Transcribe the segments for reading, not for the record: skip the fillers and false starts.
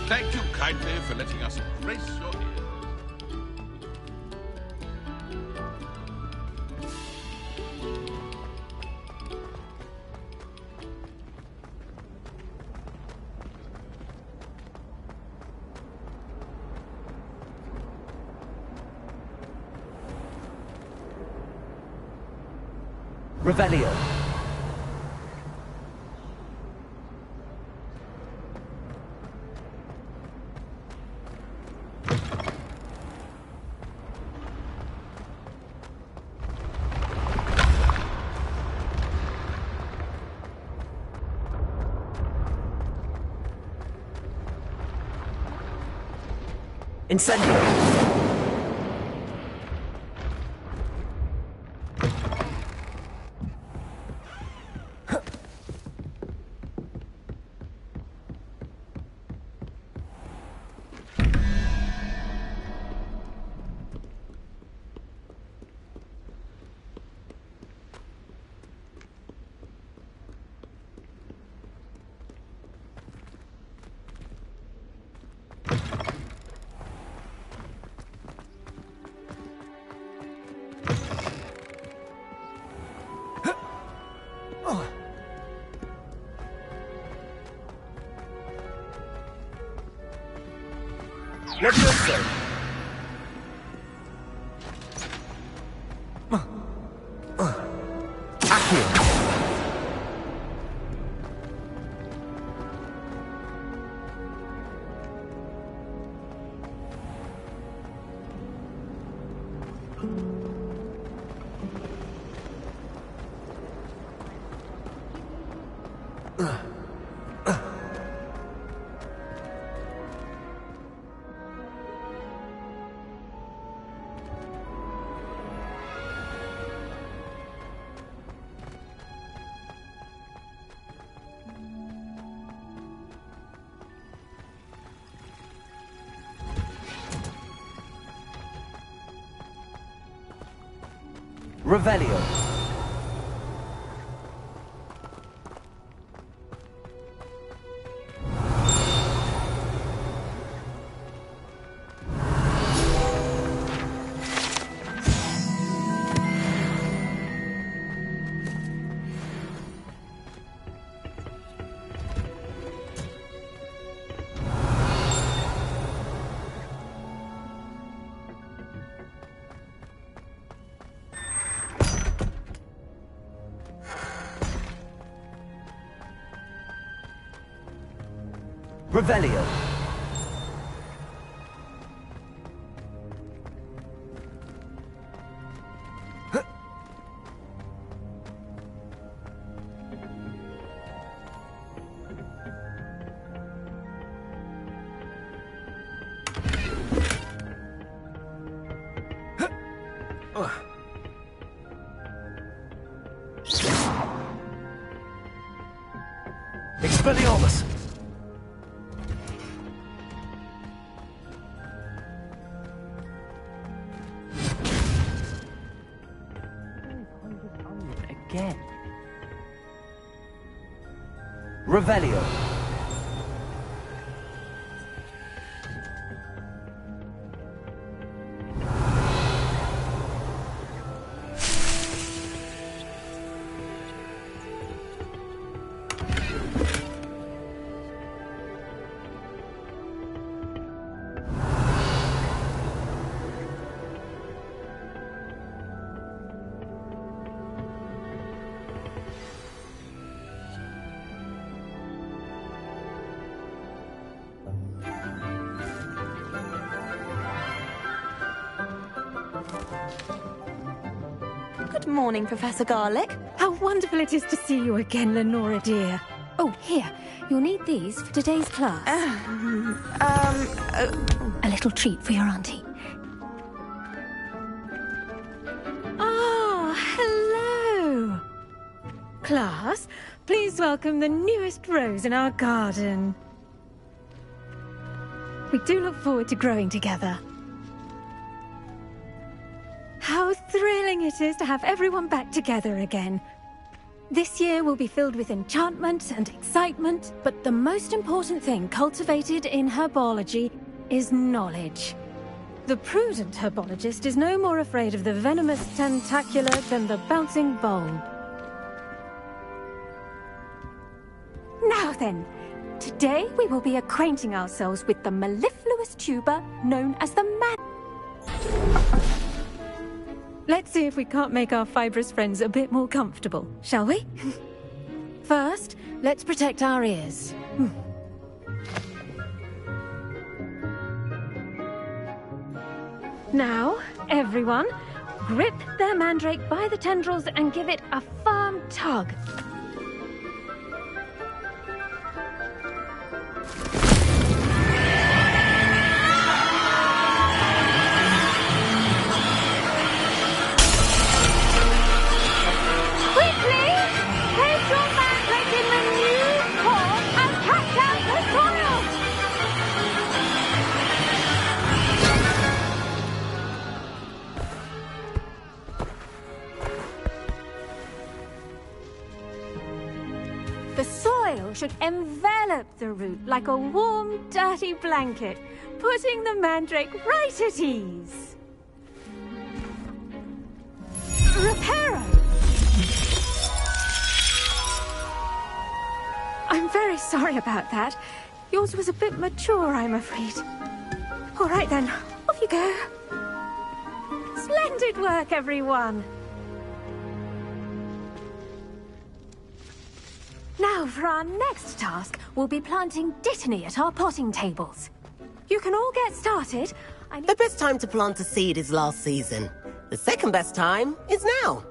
Thank you kindly for letting us grace your ears. Revelio. Incendio. Levioso. Accio. Revelio. Revelio. Expelliarmus. Again. Revelio. Good morning, Professor Garlick. How wonderful it is to see you again, Lenora dear. Oh, here. You'll need these for today's class. A little treat for your auntie. Ah, hello. Class, please welcome the newest rose in our garden. We do look forward to growing together. How thrilling it is to have everyone back together again. This year will be filled with enchantment and excitement, but the most important thing cultivated in herbology is knowledge. The prudent herbologist is no more afraid of the venomous tentacular than the bouncing bulb. Now then, today we will be acquainting ourselves with the mellifluous tuber known as the Let's see if we can't make our fibrous friends a bit more comfortable, shall we? First, let's protect our ears. Now, everyone, grip their mandrake by the tendrils and give it a firm tug. The soil should envelop the root like a warm, dirty blanket, putting the mandrake right at ease. Reparo! I'm very sorry about that. Yours was a bit mature, I'm afraid. All right then, off you go. Splendid work, everyone! Now, for our next task, we'll be planting Dittany at our potting tables. You can all get started. The best time to plant a seed is last season. The second best time is now.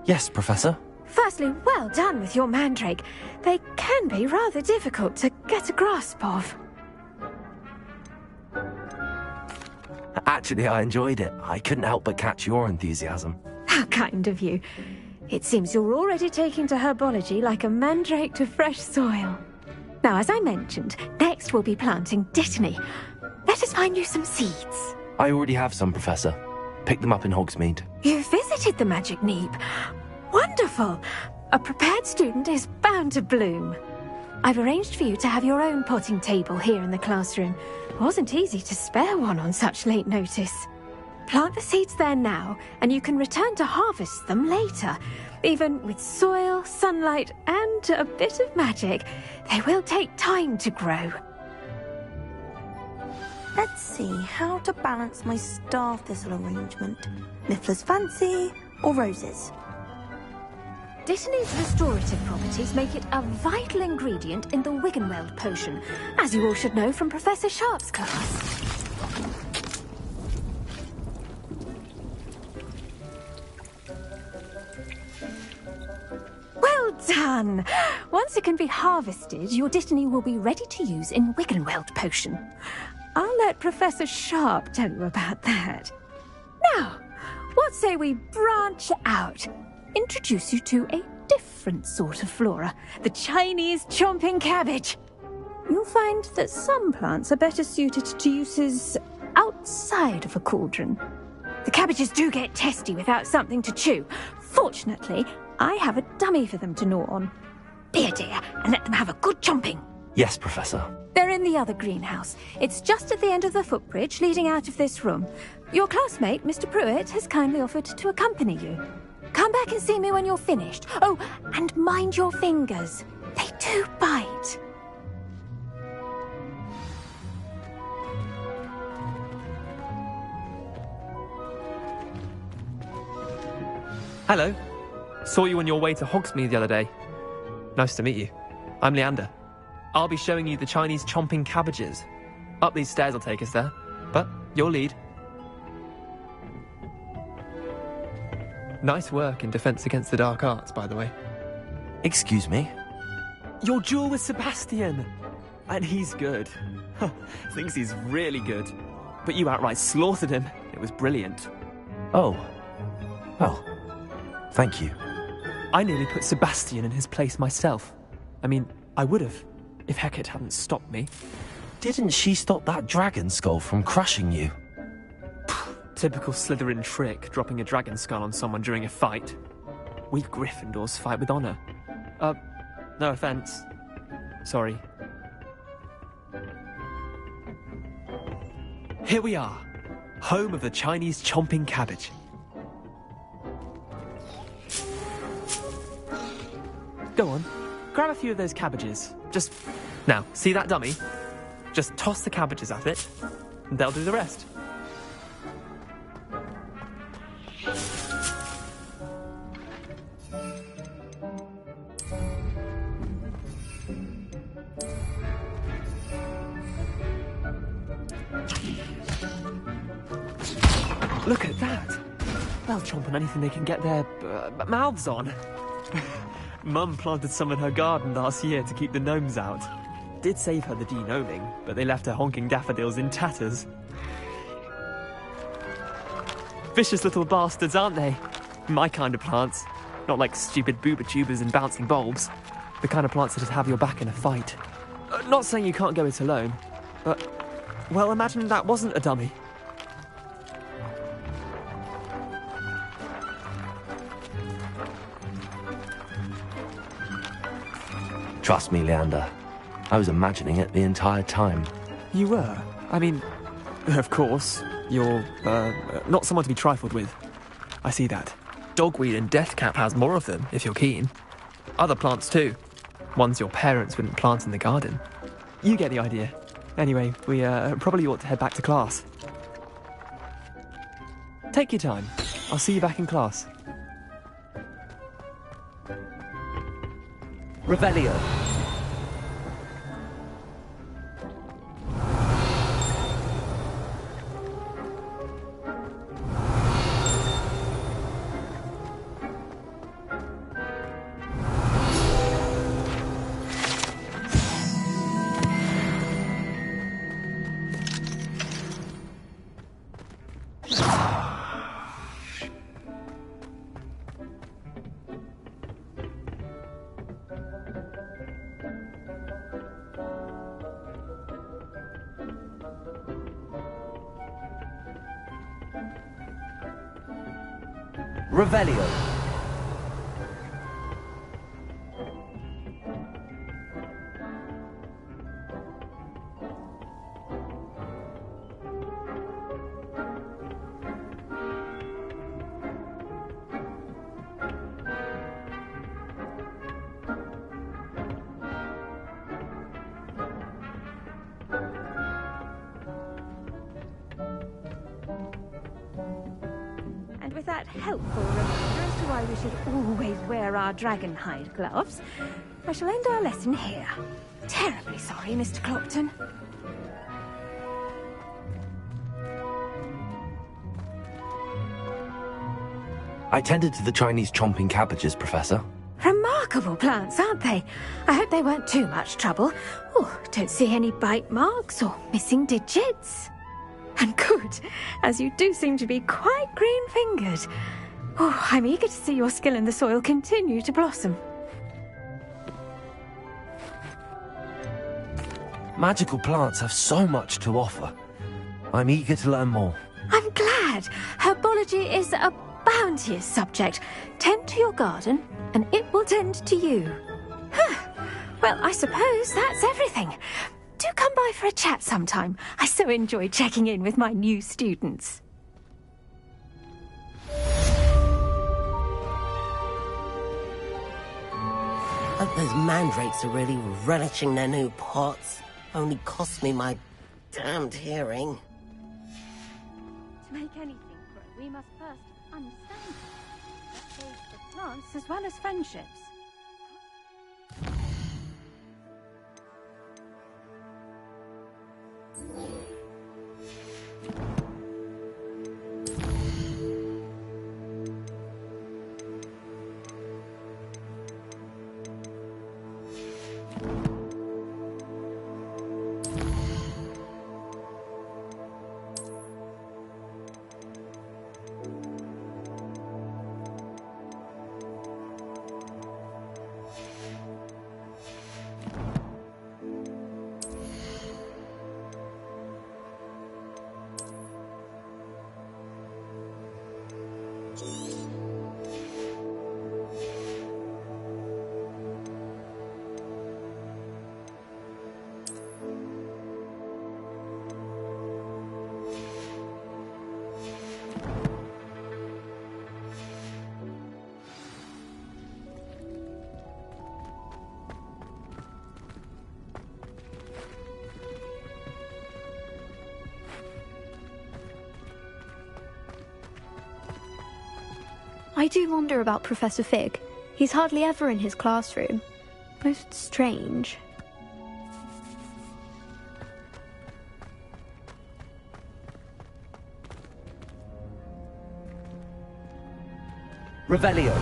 Yes, Professor. Firstly, well done with your mandrake. They can be rather difficult to get a grasp of. Actually, I enjoyed it. I couldn't help but catch your enthusiasm. How kind of you. It seems you're already taking to herbology like a mandrake to fresh soil. Now, as I mentioned, next we'll be planting Dittany. Let us find you some seeds. I already have some, Professor. Picked them up in Hogsmeade. You visited the Magic Neep. Wonderful! A prepared student is bound to bloom. I've arranged for you to have your own potting table here in the classroom. It wasn't easy to spare one on such late notice. Plant the seeds there now, and you can return to harvest them later. Even with soil, sunlight, and a bit of magic, they will take time to grow. Let's see how to balance my star thistle arrangement. Niffler's fancy or roses? Dittany's restorative properties make it a vital ingredient in the Wiggenweld potion, as you all should know from Professor Sharp's class. Well done! Once it can be harvested, your Dittany will be ready to use in Wiggenweld potion. I'll let Professor Sharp tell you about that. Now, what say we branch out? Introduce you to a different sort of flora, the Chinese chomping cabbage. You'll find that some plants are better suited to uses outside of a cauldron. The cabbages do get testy without something to chew. Fortunately, I have a dummy for them to gnaw on. Be a dear and let them have a good chomping. Yes, Professor. They're in the other greenhouse. It's just at the end of the footbridge leading out of this room. Your classmate, Mr. Pruitt, has kindly offered to accompany you. Come back and see me when you're finished. Oh, and mind your fingers. They do bite. Hello. Saw you on your way to Hogsmeade the other day. Nice to meet you. I'm Leander. I'll be showing you the Chinese chomping cabbages. Up these stairs will take us there, but your lead. Nice work in Defense Against the Dark Arts, by the way. Excuse me? Your duel with Sebastian! And he's good. Thinks he's really good. But you outright slaughtered him It was brilliant. Oh. Well, thank you. I nearly put Sebastian in his place myself. I mean, I would have, if Hecate hadn't stopped me. Didn't she stop that dragon skull from crushing you? Typical Slytherin trick, dropping a dragon skull on someone during a fight. We Gryffindors fight with honor. No offense. Sorry. Here we are, home of the Chinese chomping cabbage. Go on, grab a few of those cabbages. Now, see that dummy? Just toss the cabbages at it, and they'll do the rest. Look at that! They'll chomp on anything they can get their mouths on. Mum planted some in her garden last year to keep the gnomes out. Did save her the de-gnoming, but they left her honking daffodils in tatters. Vicious little bastards, aren't they? My kind of plants. Not like stupid booba tubers and bouncing bulbs. The kind of plants that'd have your back in a fight. Not saying you can't go it alone, but, well, imagine that wasn't a dummy. Trust me, Leander. I was imagining it the entire time. You were? I mean, of course, you're, not someone to be trifled with. I see that. Dogweed and deathcap has more of them, if you're keen. Other plants too. Ones your parents wouldn't plant in the garden. You get the idea. Anyway, we, probably ought to head back to class. Take your time. I'll see you back in class. Revelio. Revelio. And with that helpful reminder as to why we should always wear our dragonhide gloves, I shall end our lesson here. Terribly sorry, Mr. Clopton. I tended to the Chinese chomping cabbages, Professor. Remarkable plants, aren't they? I hope they weren't too much trouble. Oh, don't see any bite marks or missing digits. And good, as you do seem to be quite green-fingered. Oh, I'm eager to see your skill in the soil continue to blossom. Magical plants have so much to offer. I'm eager to learn more. I'm glad. Herbology is a bounteous subject. Tend to your garden, and it will tend to you. Well, I suppose that's everything. Do come by for a chat sometime. I so enjoy checking in with my new students. Hope those mandrakes are really relishing their new pots. Only cost me my damned hearing. To make anything grow, we must first understand it. That goes for plants as well as friendships. I do wonder about Professor Fig. He's hardly ever in his classroom. Most strange. Revelio.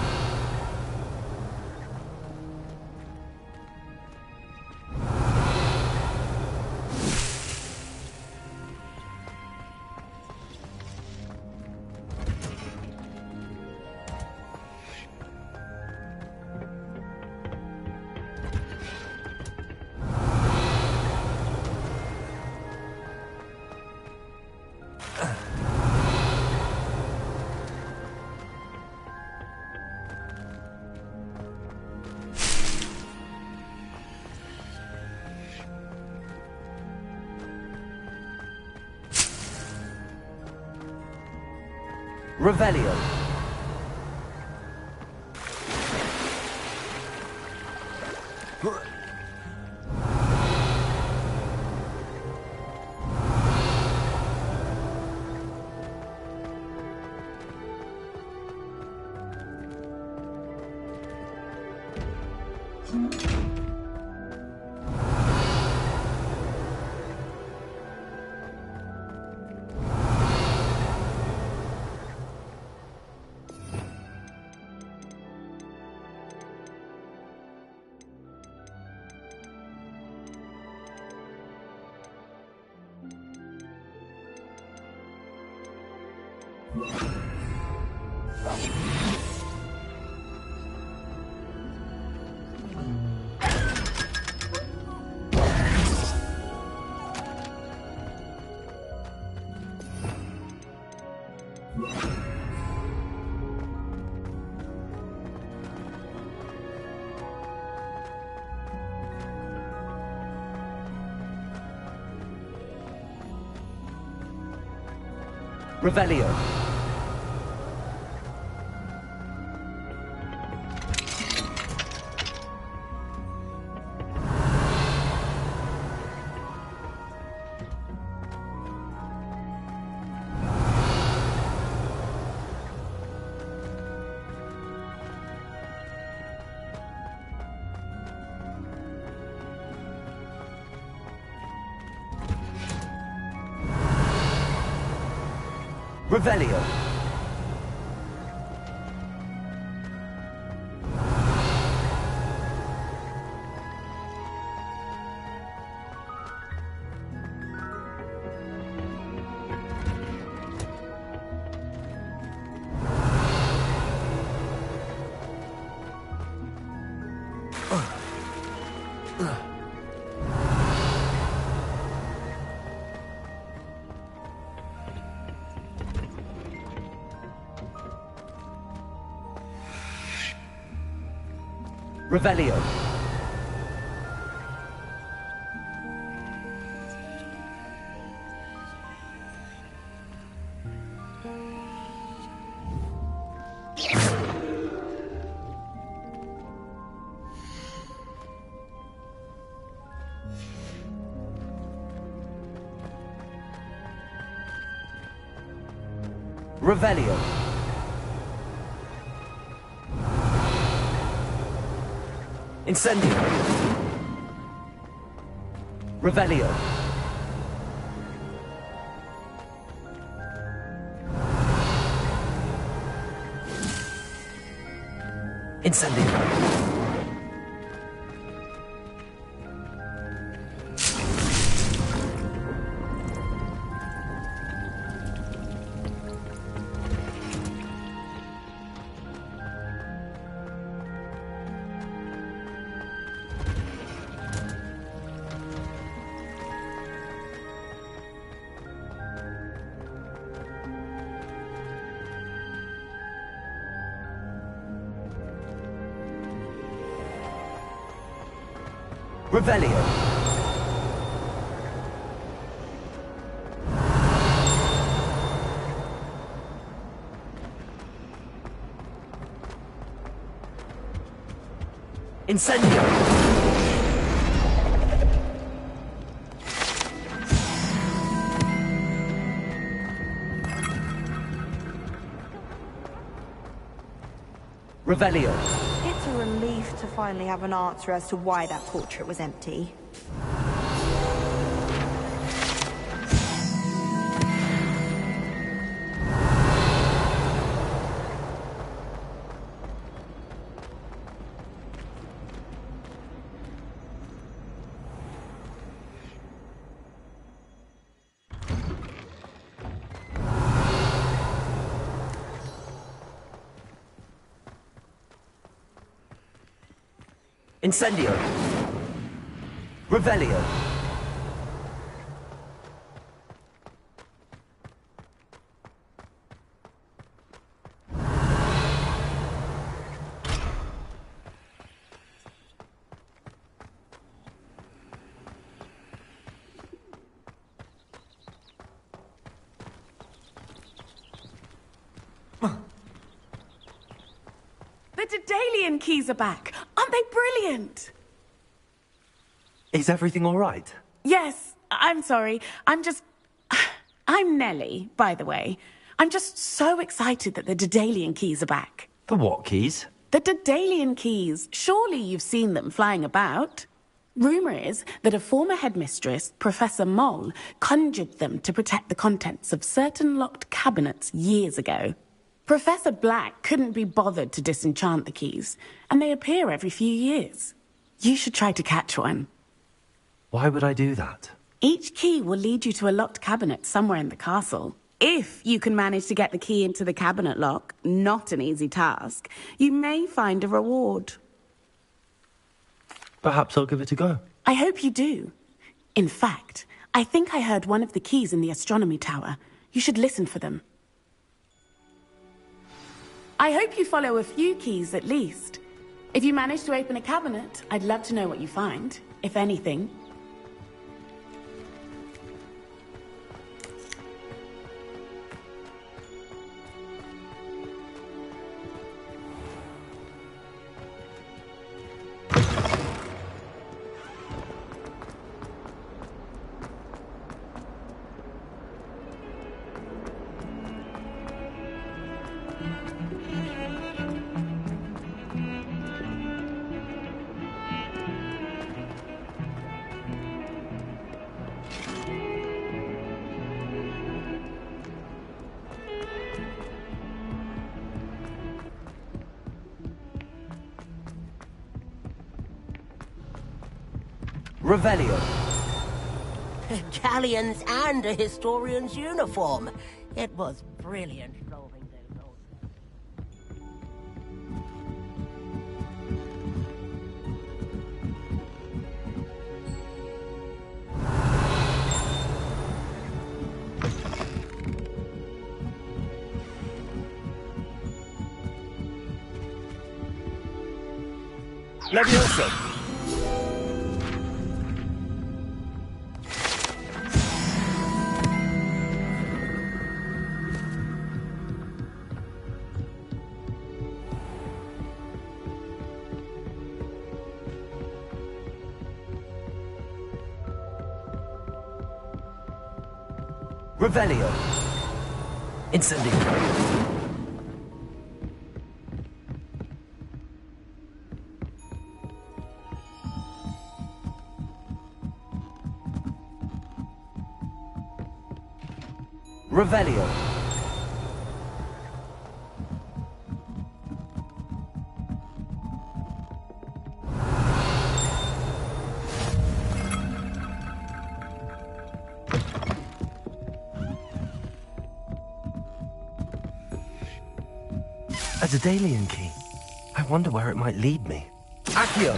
Revelio. Revelio. Revelio. Revelio. Revelio. Incendio. Revelio. Incendio. Revelio. Incendio. Revelio. It's a relief to finally have an answer as to why that portrait was empty. Incendio. Revelio. The Daedalian keys are back. Aren't they brilliant? Is everything all right? Yes, I'm sorry. I'm Nellie, by the way. I'm just so excited that the Daedalian keys are back. The what keys? The Daedalian keys. Surely you've seen them flying about. Rumour is that a former headmistress, Professor Moll, conjured them to protect the contents of certain locked cabinets years ago. Professor Black couldn't be bothered to disenchant the keys, and they appear every few years. You should try to catch one. Why would I do that? Each key will lead you to a locked cabinet somewhere in the castle. If you can manage to get the key into the cabinet lock, not an easy task, you may find a reward. Perhaps I'll give it a go. I hope you do. In fact, I think I heard one of the keys in the astronomy tower. You should listen for them. I hope you follow a few keys at least. If you manage to open a cabinet, I'd love to know what you find, if anything. Revelio. Galleons and a historian's uniform. It was brilliant solving those old... Levioso. Revelio. Incendio. Revelio. A Daedalian key. I wonder where it might lead me. Accio!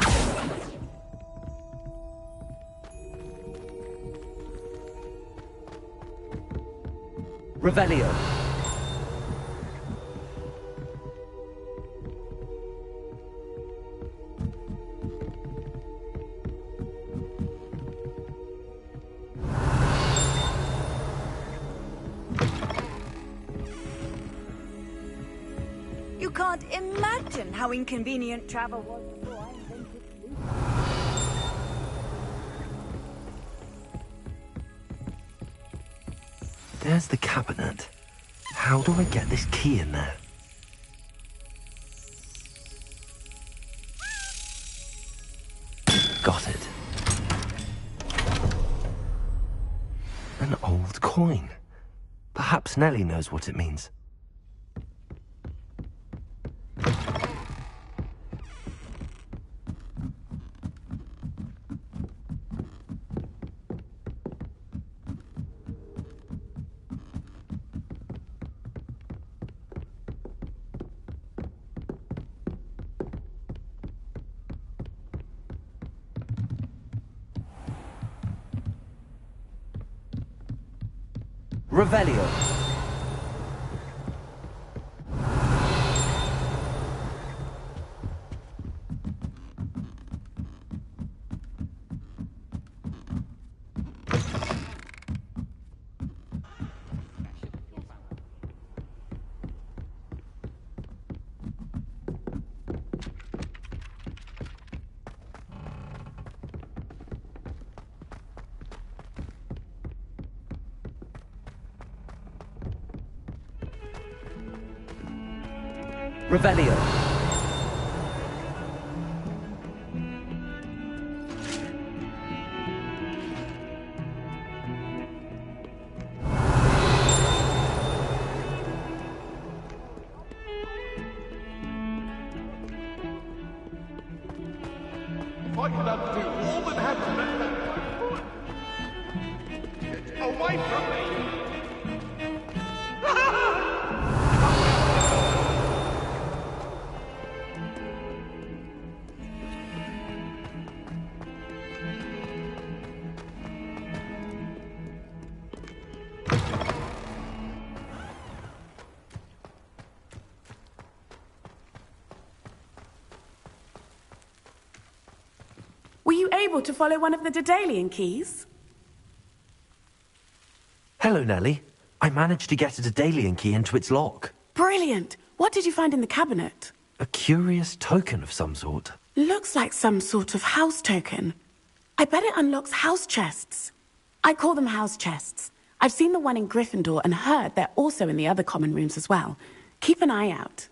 Revelio. You can't imagine how inconvenient travel was before I invented loop. There's the cabinet. How do I get this key in there? coin. Perhaps Nellie knows what it means. Revelio. Revelio. If I could undo all that happened at that point. Get away from me! Were you able to follow one of the Daedalian keys? Hello, Nellie. I managed to get a Daedalian key into its lock. Brilliant! What did you find in the cabinet? A curious token of some sort. Looks like some sort of house token. I bet it unlocks house chests. I call them house chests. I've seen the one in Gryffindor and heard they're also in the other common rooms as well. Keep an eye out.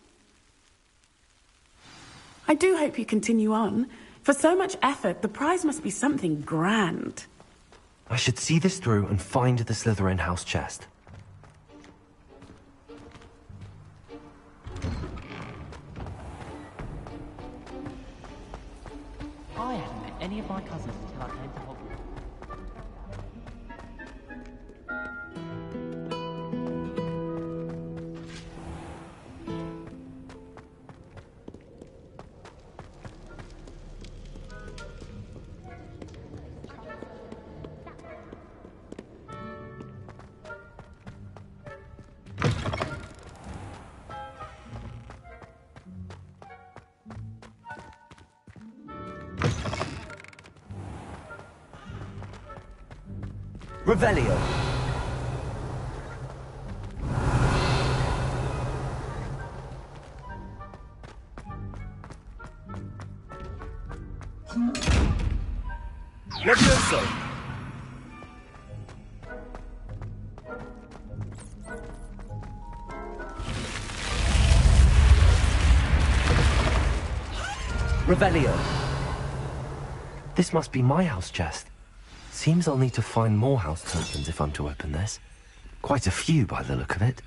I do hope you continue on. For so much effort, the prize must be something grand. I should see this through and find the Slytherin house chest. I hadn't met any of my cousins until I came to Hogwarts. Revelio. Levioso. Revelio. This must be my house chest. Seems I'll need to find more house tokens if I'm to open this. Quite a few by the look of it.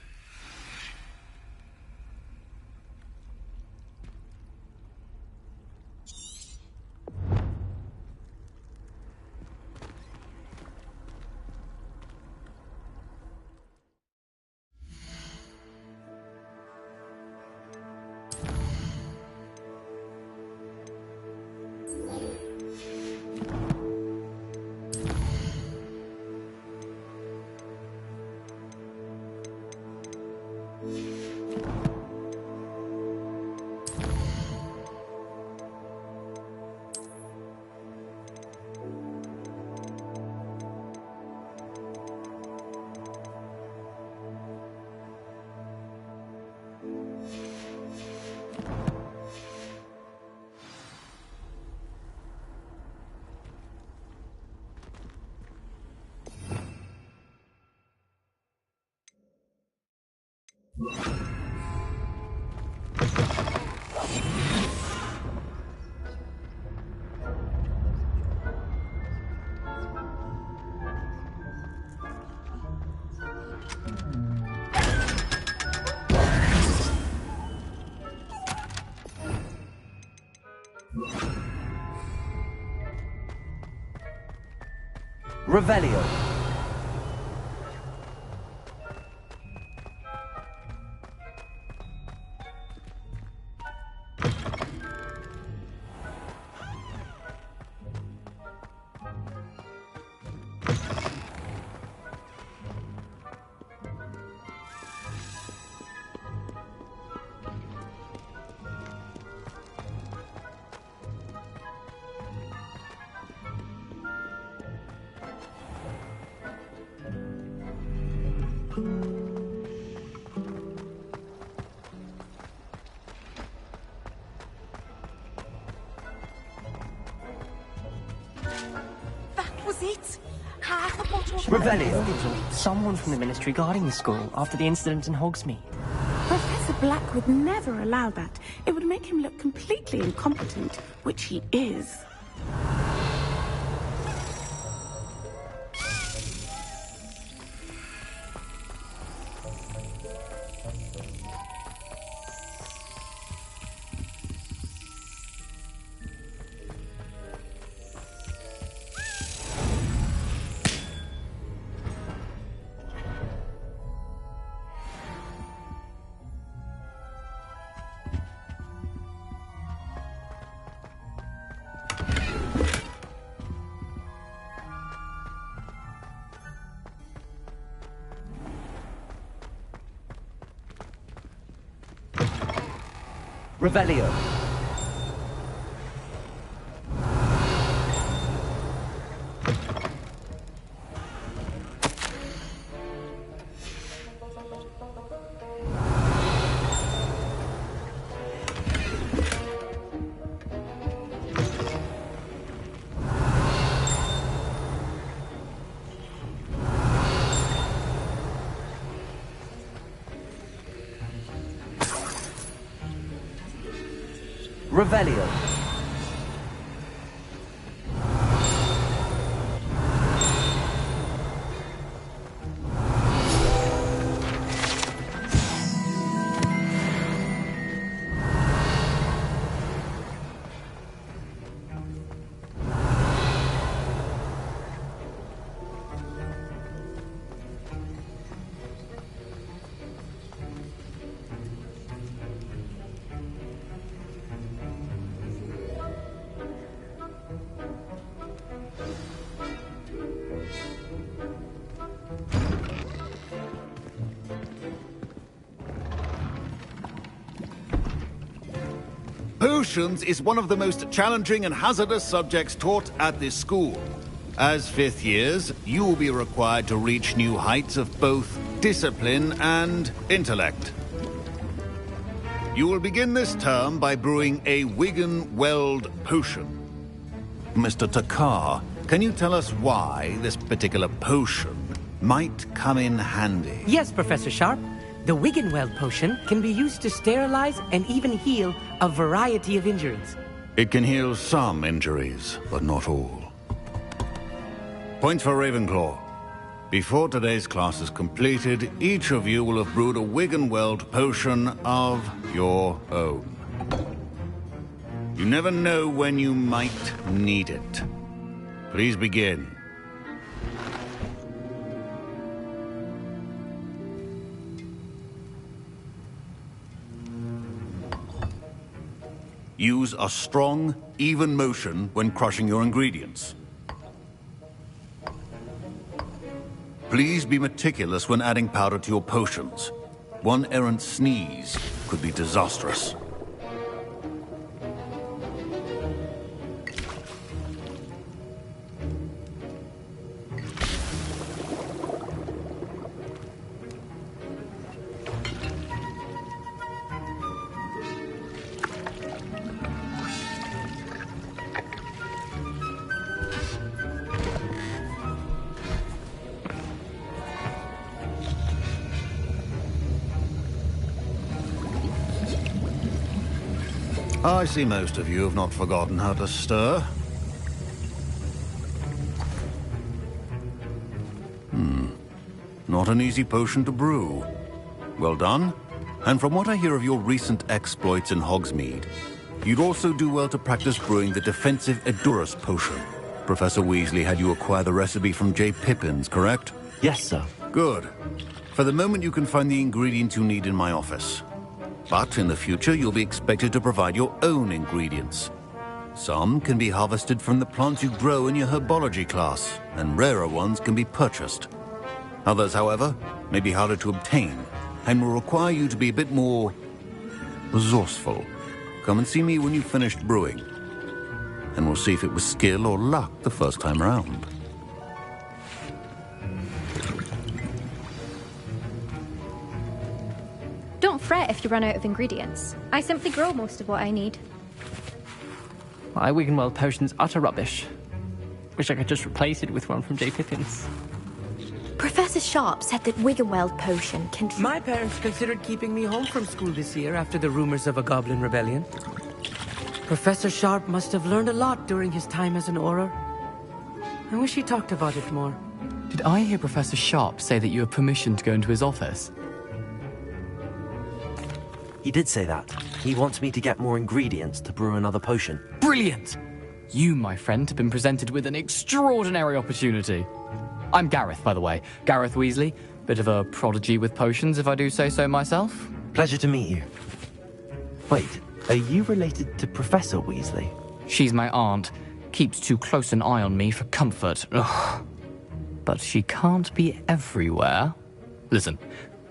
Revelio. That was it? Half a bottle of Revelio. Someone from the Ministry guarding the school after the incident in Hogsmeade. Professor Black would never allow that. It would make him look completely incompetent, which he is. Revelio. Revelio. Potions is one of the most challenging and hazardous subjects taught at this school. As fifth years, you will be required to reach new heights of both discipline and intellect. You will begin this term by brewing a Wigan-Weld potion. Mr. Takar, can you tell us why this particular potion might come in handy? Yes, Professor Sharp. The Wigan-Weld potion can be used to sterilize and even heal a variety of injuries. It can heal some injuries, but not all. Points for Ravenclaw. Before today's class is completed, each of you will have brewed a Wigan-Weld potion of your own. You never know when you might need it. Please begin. Use a strong, even motion when crushing your ingredients. Please be meticulous when adding powder to your potions. One errant sneeze could be disastrous. I see most of you have not forgotten how to stir. Not an easy potion to brew. Well done. And from what I hear of your recent exploits in Hogsmeade, You'd also do well to practice brewing the defensive Edurus potion. Professor Weasley had you acquire the recipe from J. Pippin's, correct? Yes, sir. Good. For the moment, you can find the ingredients you need in my office. But in the future, you'll be expected to provide your own ingredients. Some can be harvested from the plants you grow in your herbology class, and rarer ones can be purchased. Others, however, may be harder to obtain, and will require you to be a bit more resourceful. Come and see me when you've finished brewing, and we'll see if it was skill or luck the first time round. Don't fret if you run out of ingredients. I simply grow most of what I need. My Wiggenweld potion's utter rubbish. Wish I could just replace it with one from J. Pippin's. Professor Sharp said that Wiggenweld potion can... My parents considered keeping me home from school this year after the rumors of a goblin rebellion. Professor Sharp must have learned a lot during his time as an Auror. I wish he talked about it more. Did I hear Professor Sharp say that you have permission to go into his office? He did say that. He wants me to get more ingredients to brew another potion. Brilliant! You, my friend, have been presented with an extraordinary opportunity. I'm Gareth, by the way. Gareth Weasley. Bit of a prodigy with potions, if I do say so myself. Pleasure to meet you. Wait, are you related to Professor Weasley? She's my aunt. Keeps too close an eye on me for comfort. Ugh. But she can't be everywhere. Listen,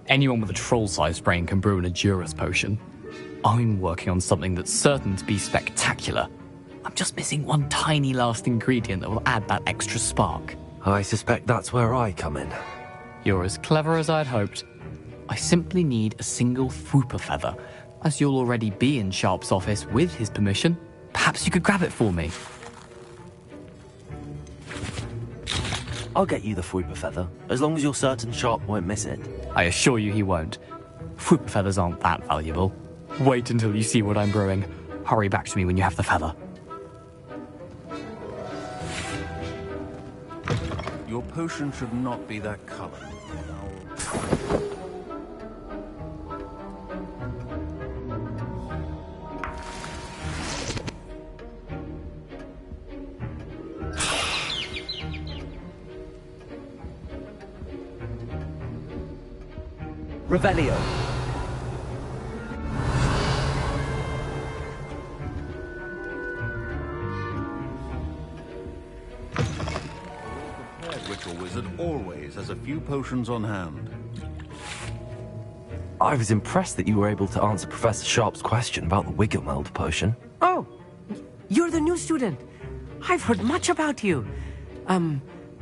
anyone with a troll-sized brain can brew an Edurus potion. I'm working on something that's certain to be spectacular. I'm just missing one tiny last ingredient that will add that extra spark. I suspect that's where I come in. You're as clever as I'd hoped. I simply need a single Fwooper feather. As you'll already be in Sharp's office with his permission, perhaps you could grab it for me. I'll get you the Fwooper feather, as long as you're certain Sharp won't miss it. I assure you he won't. Fwooper feathers aren't that valuable. Wait until you see what I'm brewing. Hurry back to me when you have the feather. Your potion should not be that color. Revelio. Ritual wizard always has a few potions on hand. I was impressed that you were able to answer Professor Sharp's question about the Wiggenweld potion. Oh, you're the new student. I've heard much about you.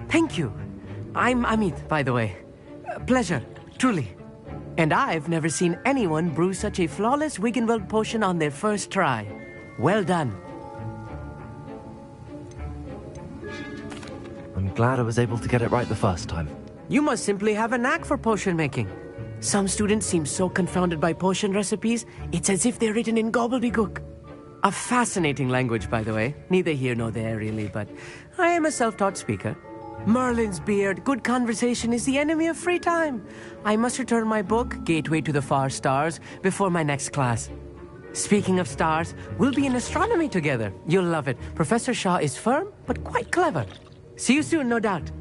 Thank you. I'm Amit, by the way. Pleasure, truly. And I've never seen anyone brew such a flawless Wiggenweld potion on their first try. Well done. I'm glad I was able to get it right the first time. You must simply have a knack for potion making. Some students seem so confounded by potion recipes, it's as if they're written in gobbledygook. A fascinating language, by the way. Neither here nor there, really, but I am a self-taught speaker. Merlin's beard, good conversation is the enemy of free time. I must return my book, Gateway to the Far Stars, before my next class. Speaking of stars, we'll be in astronomy together. You'll love it. Professor Shaw is firm, but quite clever. See you soon, no doubt.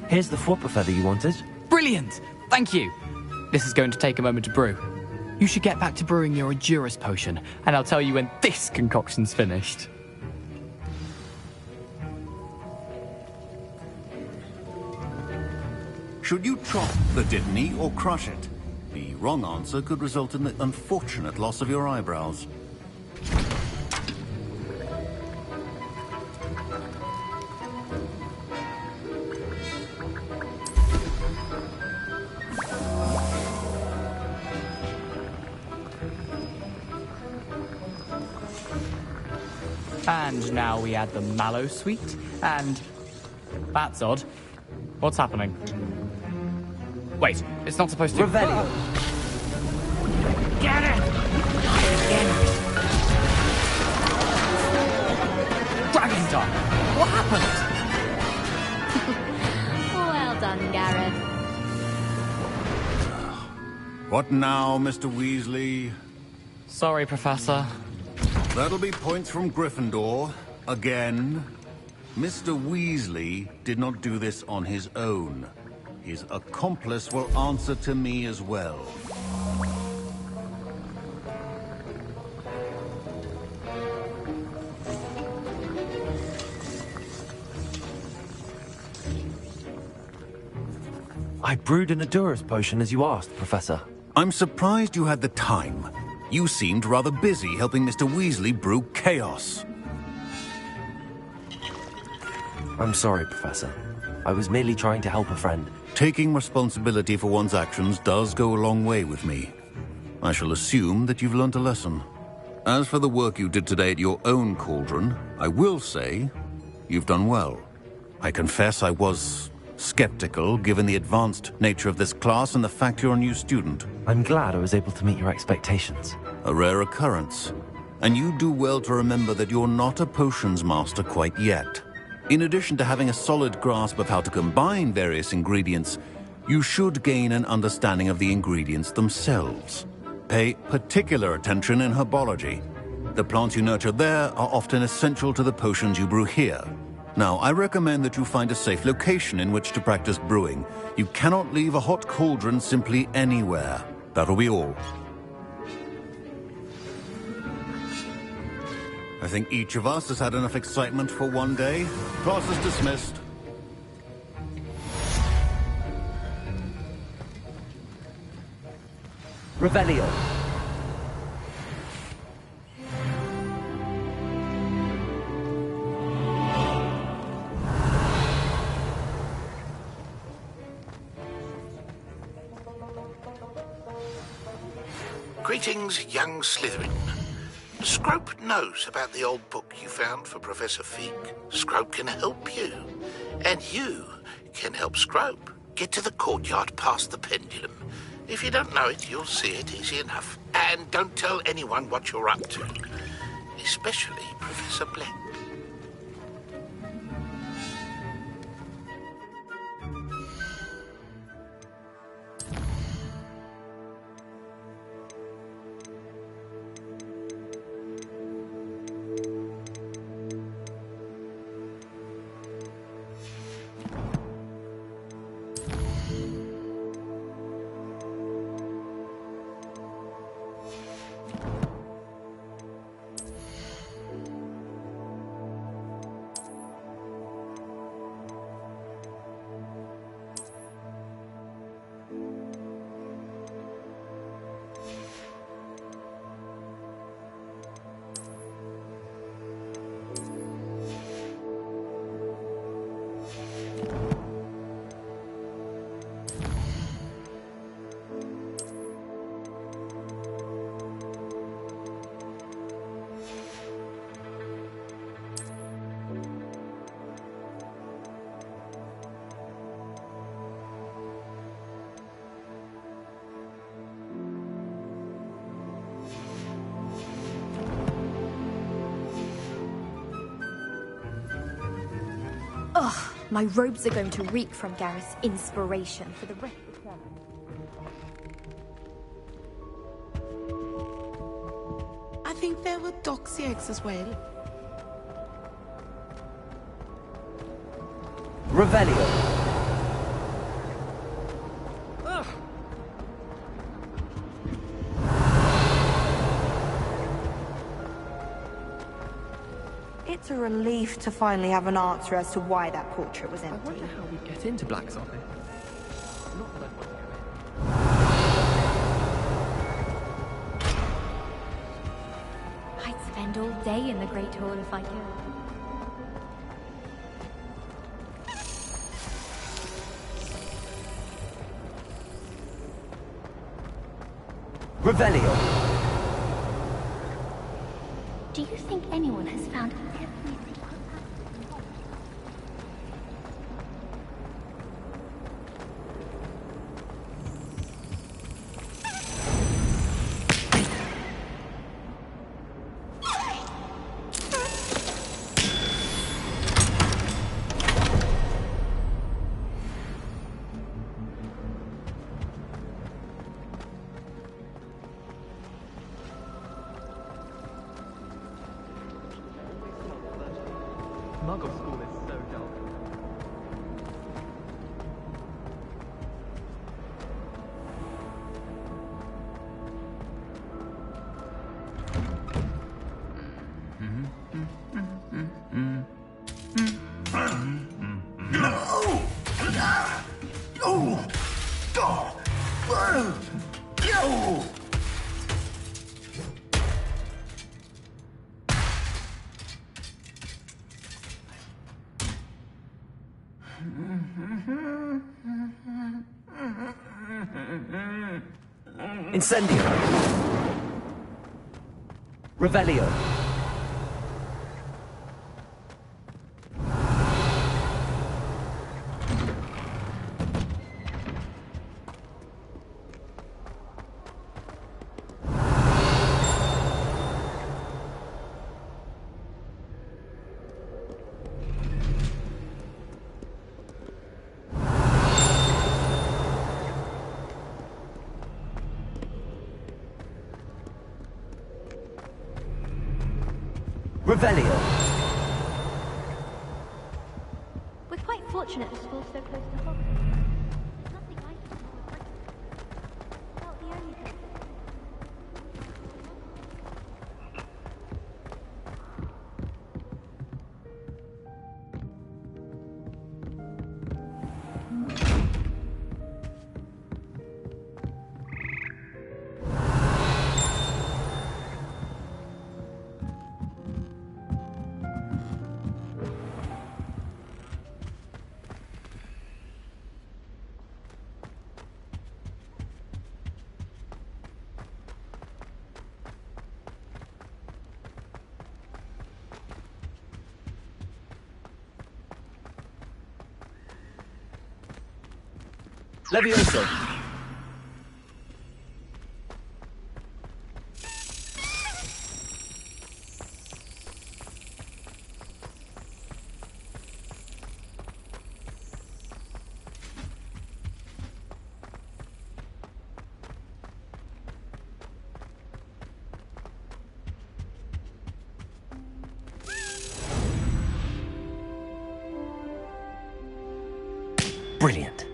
Here's the Fwooper feather you wanted. Brilliant! Thank you! This is going to take a moment to brew. You should get back to brewing your Edurus potion, and I'll tell you when this concoction's finished. Should you chop the Dittany or crush it? The wrong answer could result in the unfortunate loss of your eyebrows. And now we add the mallow sweet, and... That's odd. What's happening? Wait, it's not supposed to... Revelio. Get it! Dragon Time! What happened? Well done, Gareth. What now, Mr. Weasley? Sorry, Professor. That'll be points from Gryffindor. Again. Mr. Weasley did not do this on his own. His accomplice will answer to me as well. I brewed an Adurus potion as you asked, Professor. I'm surprised you had the time. You seemed rather busy helping Mr. Weasley brew chaos. I'm sorry, Professor. I was merely trying to help a friend. Taking responsibility for one's actions does go a long way with me. I shall assume that you've learnt a lesson. As for the work you did today at your own cauldron, I will say you've done well. I confess I was skeptical, given the advanced nature of this class and the fact you're a new student. I'm glad I was able to meet your expectations. A rare occurrence. And you do well to remember that you're not a potions master quite yet. In addition to having a solid grasp of how to combine various ingredients, you should gain an understanding of the ingredients themselves. Pay particular attention in herbology. The plants you nurture there are often essential to the potions you brew here. Now, I recommend that you find a safe location in which to practice brewing. You cannot leave a hot cauldron simply anywhere. That'll be all. I think each of us has had enough excitement for one day. Class is dismissed. Revelio. Greetings, young Slytherin. Scrope knows about the old book you found for Professor Fig. Scrope can help you. And you can help Scrope. Get to the courtyard past the pendulum. If you don't know it, you'll see it easy enough. And don't tell anyone what you're up to. Especially Professor Black. Ugh, my robes are going to reek from Gareth's inspiration for the rest of the term. I think there were doxy eggs as well. Revelio. It's a relief to finally have an answer as to why that portrait was empty. I wonder how we get into Black's office. Not that I'd want to go in. I'd spend all day in the Great Hall if I could. Revelio. Do you think anyone has found everything? Muggle school is so dull. Incendio. Revelio. Revelio. We're quite fortunate the school's so close to Hogwarts. There's nothing like it in all of Britain. About the only thing. Levioso. Brilliant.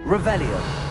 Revelio.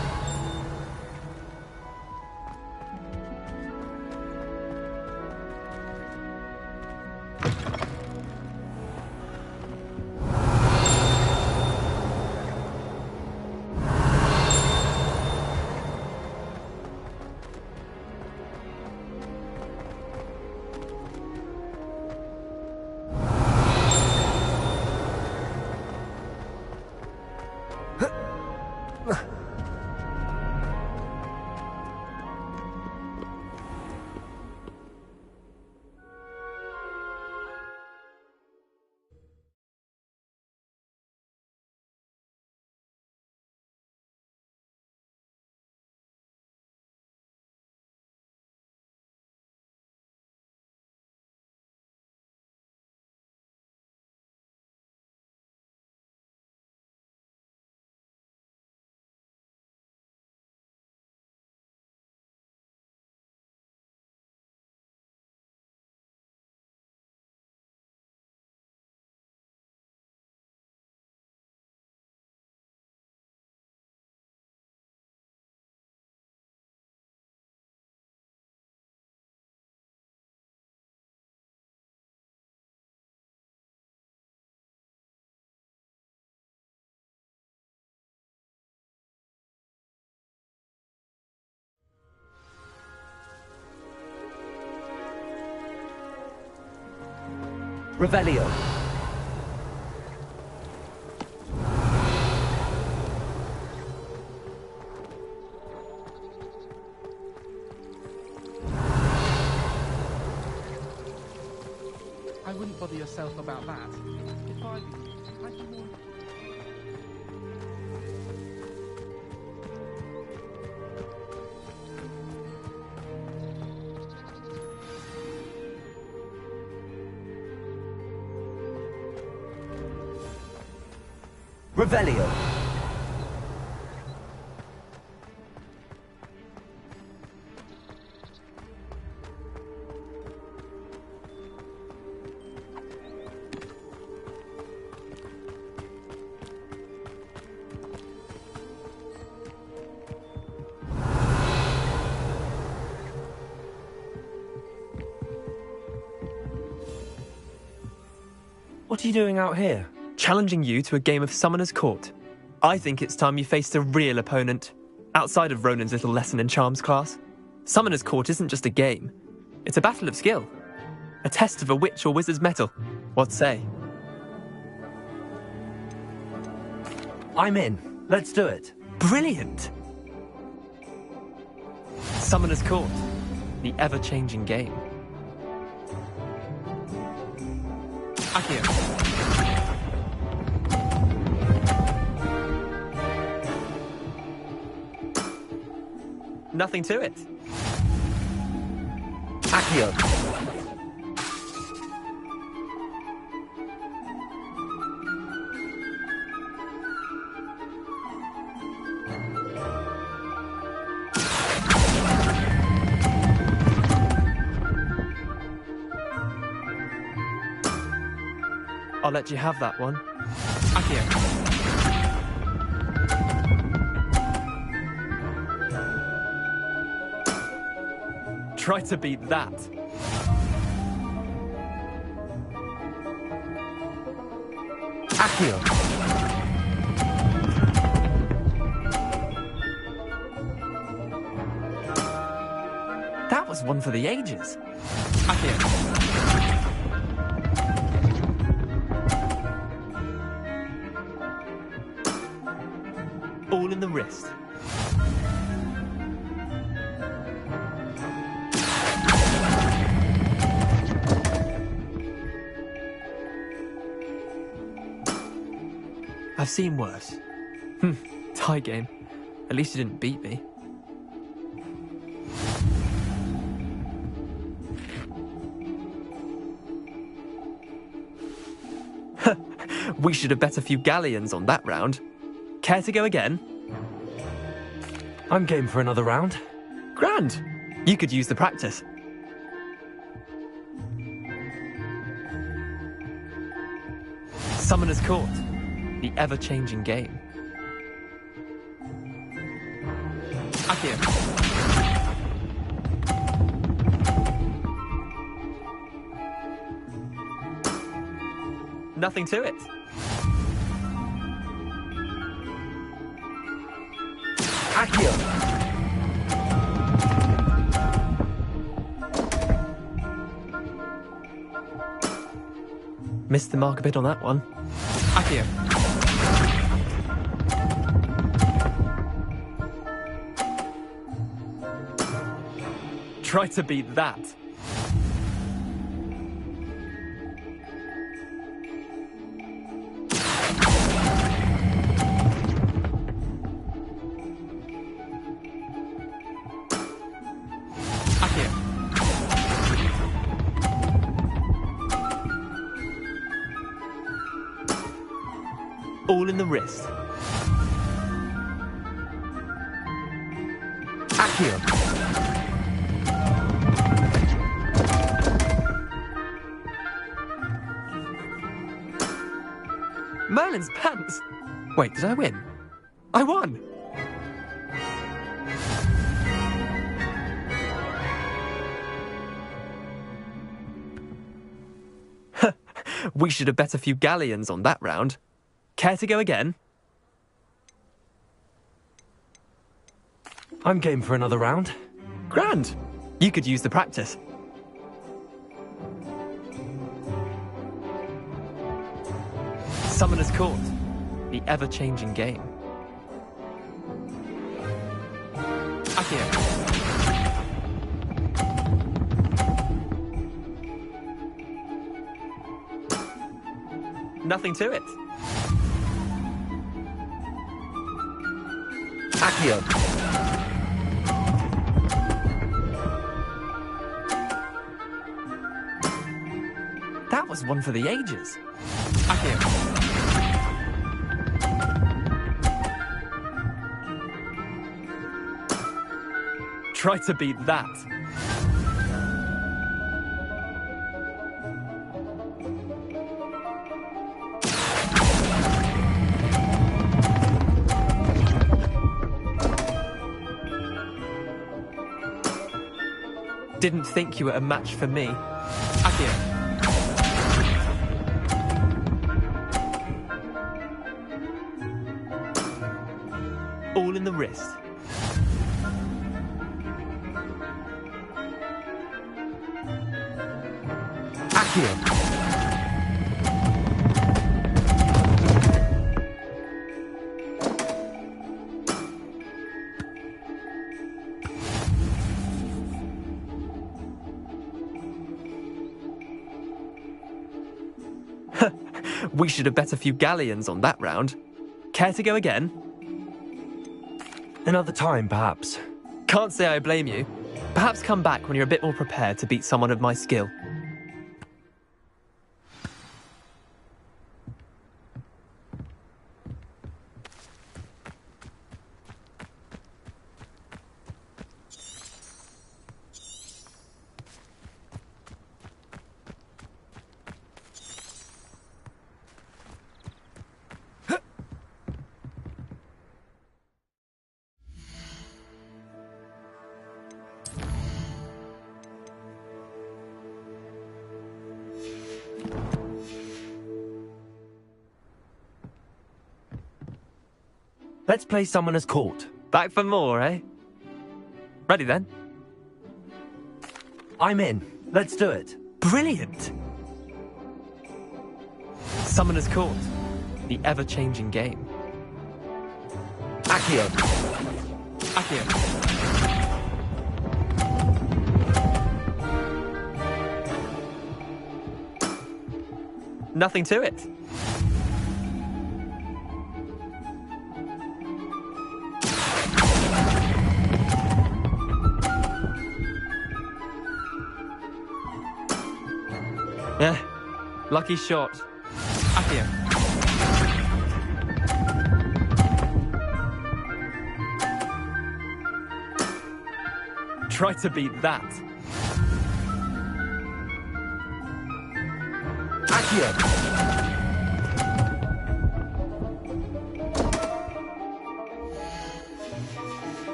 Revelio. I wouldn't bother yourself about that. If I'd be more... Revelio. What are you doing out here? Challenging you to a game of Summoner's Court. I think it's time you faced a real opponent, outside of Ronan's little lesson in charms class. Summoner's Court isn't just a game. It's a battle of skill. A test of a witch or wizard's mettle. What say? I'm in. Let's do it. Brilliant! Summoner's Court. The ever-changing game. Accio. Nothing to it. Accio. I'll let you have that one. Accio. Try to beat that. Accio. That was one for the ages. Accio. All in the wrist. I've seen worse. Tie game. At least you didn't beat me. We should have bet a few galleons on that round. Care to go again? I'm game for another round. Grand. You could use the practice. Summoner's Court. The ever-changing game. Accio. Nothing to it. Accio. Missed the mark a bit on that one. Accio. Try to beat that. Accio. All in the wrist. Accio. Merlin's pants! Wait, did I win? I won! We should have bet a few galleons on that round. Care to go again? I'm game for another round. Grand! You could use the practice. Summoner's Court. The ever-changing game. Accio. Nothing to it. Accio. That was one for the ages. Accio. Try to beat that. Didn't think you were a match for me. Akio. All in the wrist. Akio. We should have bet a few galleons on that round. Care to go again? Another time, perhaps. Can't say I blame you. Perhaps come back when you're a bit more prepared to beat someone of my skill. Let's play Summoner's Court. Back for more, eh? Ready then? I'm in. Let's do it. Brilliant! Summoner's Court. The ever-changing game. Akio. Akio. Nothing to it. Yeah, lucky shot. Akio. Try to beat that. Akio.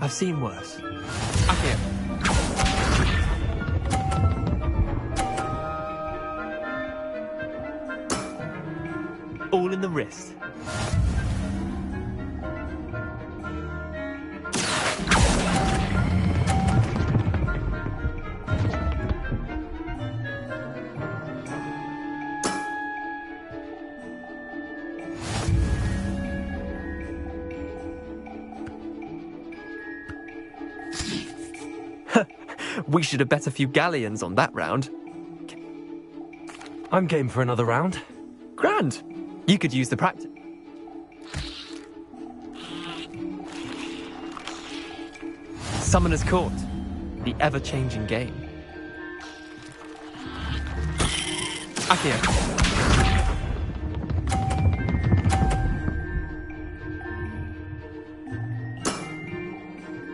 I've seen worse. Akio. All in the wrist. We should have bet a few galleons on that round. I'm game for another round. Grand. You could use the practice. Summoner's Court. The ever-changing game. Akio.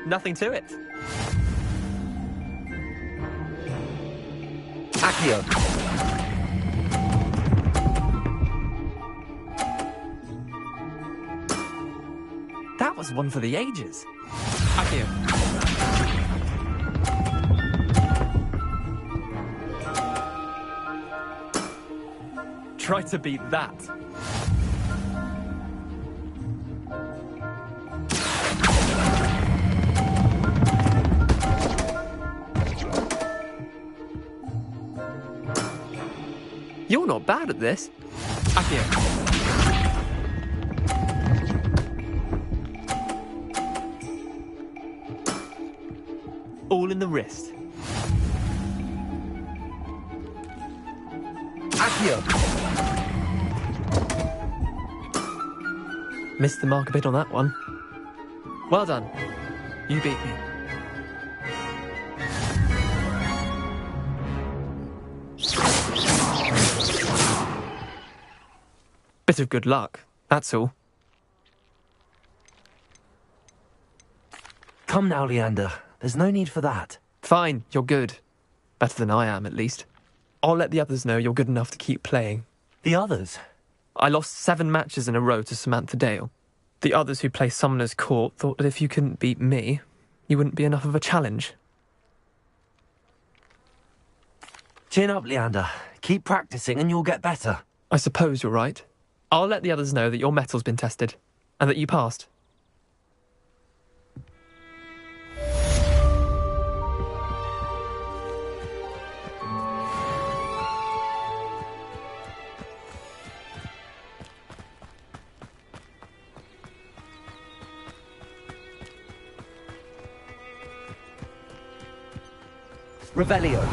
Nothing to it. Akio. That was one for the ages. Akio. Try to beat that. You're not bad at this. Akio. All in the wrist. Akio. Missed the mark a bit on that one. Well done. You beat me. Bit of good luck, that's all. Come now, Leander. There's no need for that. Fine, you're good. Better than I am, at least. I'll let the others know you're good enough to keep playing. The others? I lost 7 matches in a row to Samantha Dale. The others who play Summoner's Court thought that if you couldn't beat me, you wouldn't be enough of a challenge. Chin up, Leander. Keep practicing and you'll get better. I suppose you're right. I'll let the others know that your metal's been tested, and that you passed. Revelio.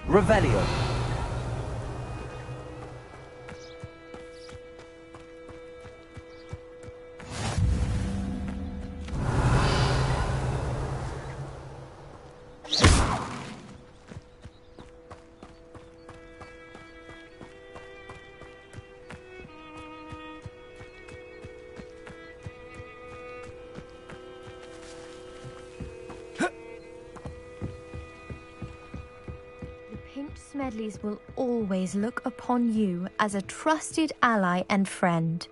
Revelio. Smedleys will always look upon you as a trusted ally and friend.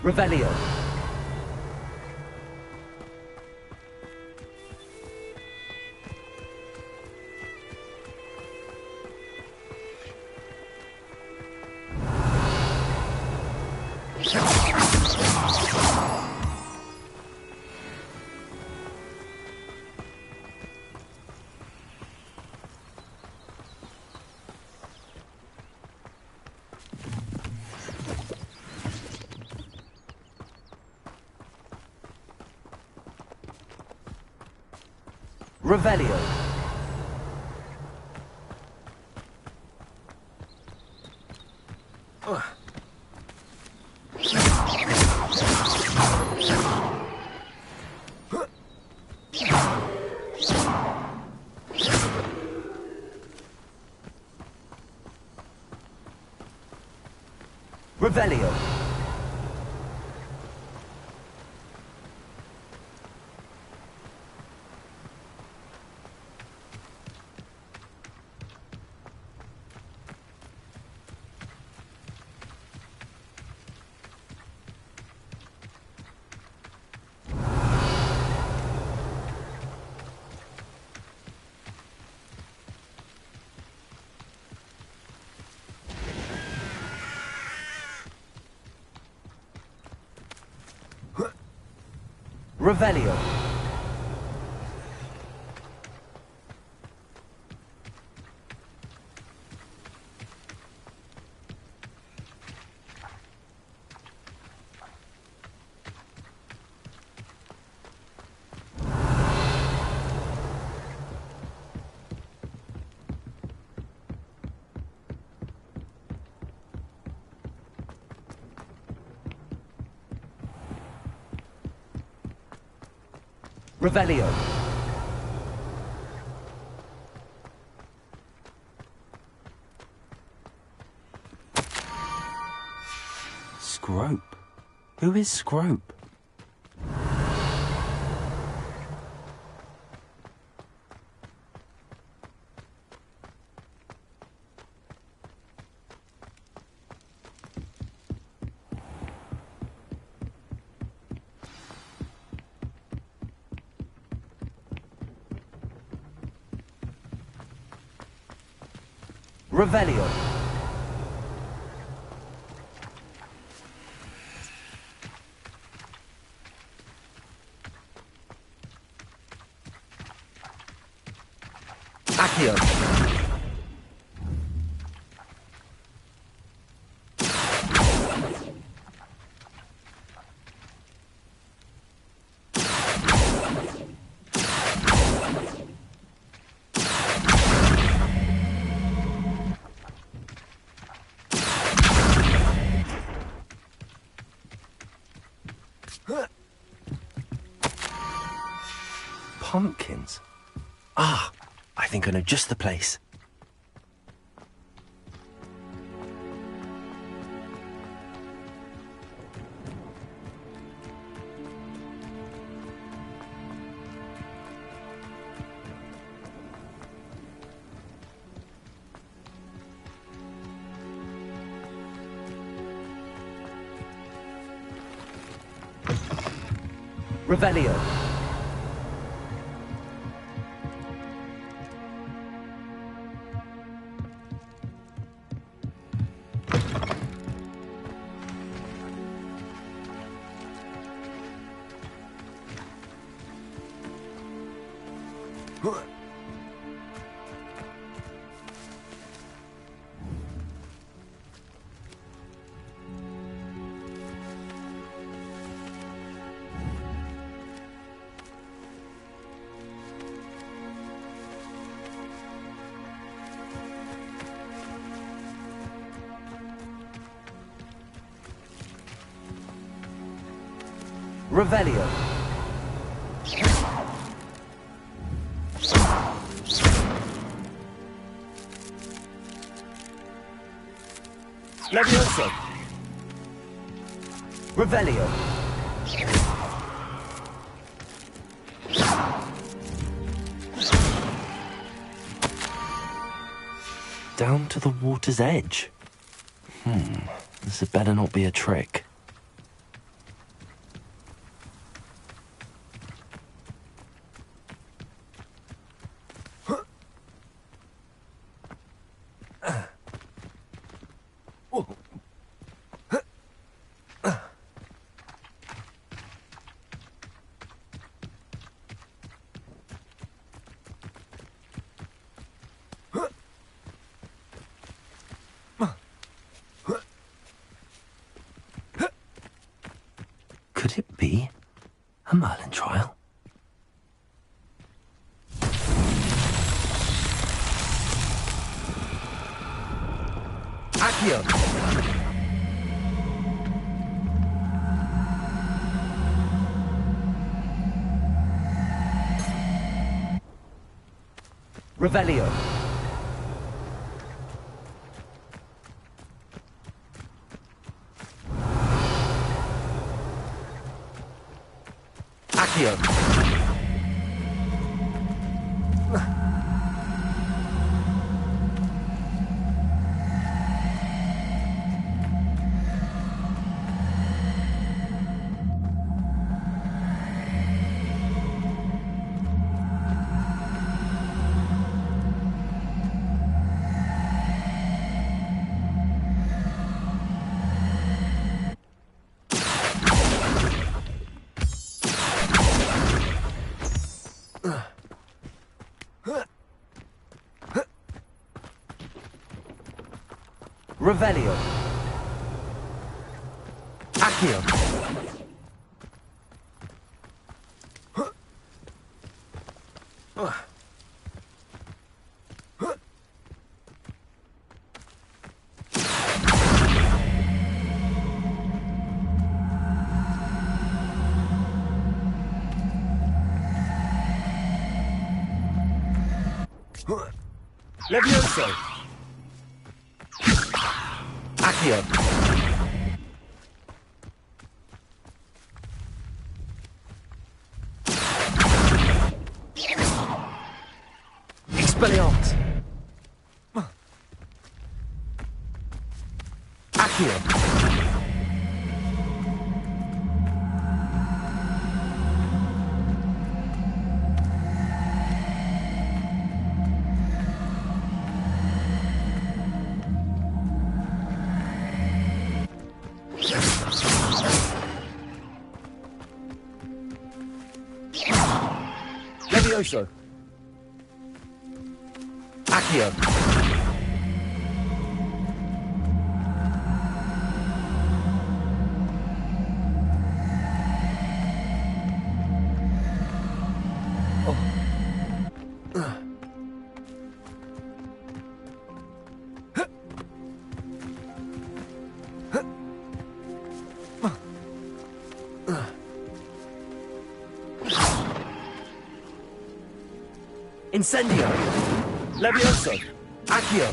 Revelio. Revelio. Revelio. Revelio. Revelio. Scrope? Who is Scrope? Revelio. Accio. Pumpkins? Ah, I think I know just the place. Revelio. Revelio. Levioso. Revelio. Down to the water's edge. This had better not be a trick. Could it be a Merlin trial? Accio! Revelio. Accio. Revelio. Accio. Levioso. Accio. Expelliarmus. Accio. Levioso! Accio! Incendio! Levioso! Accio!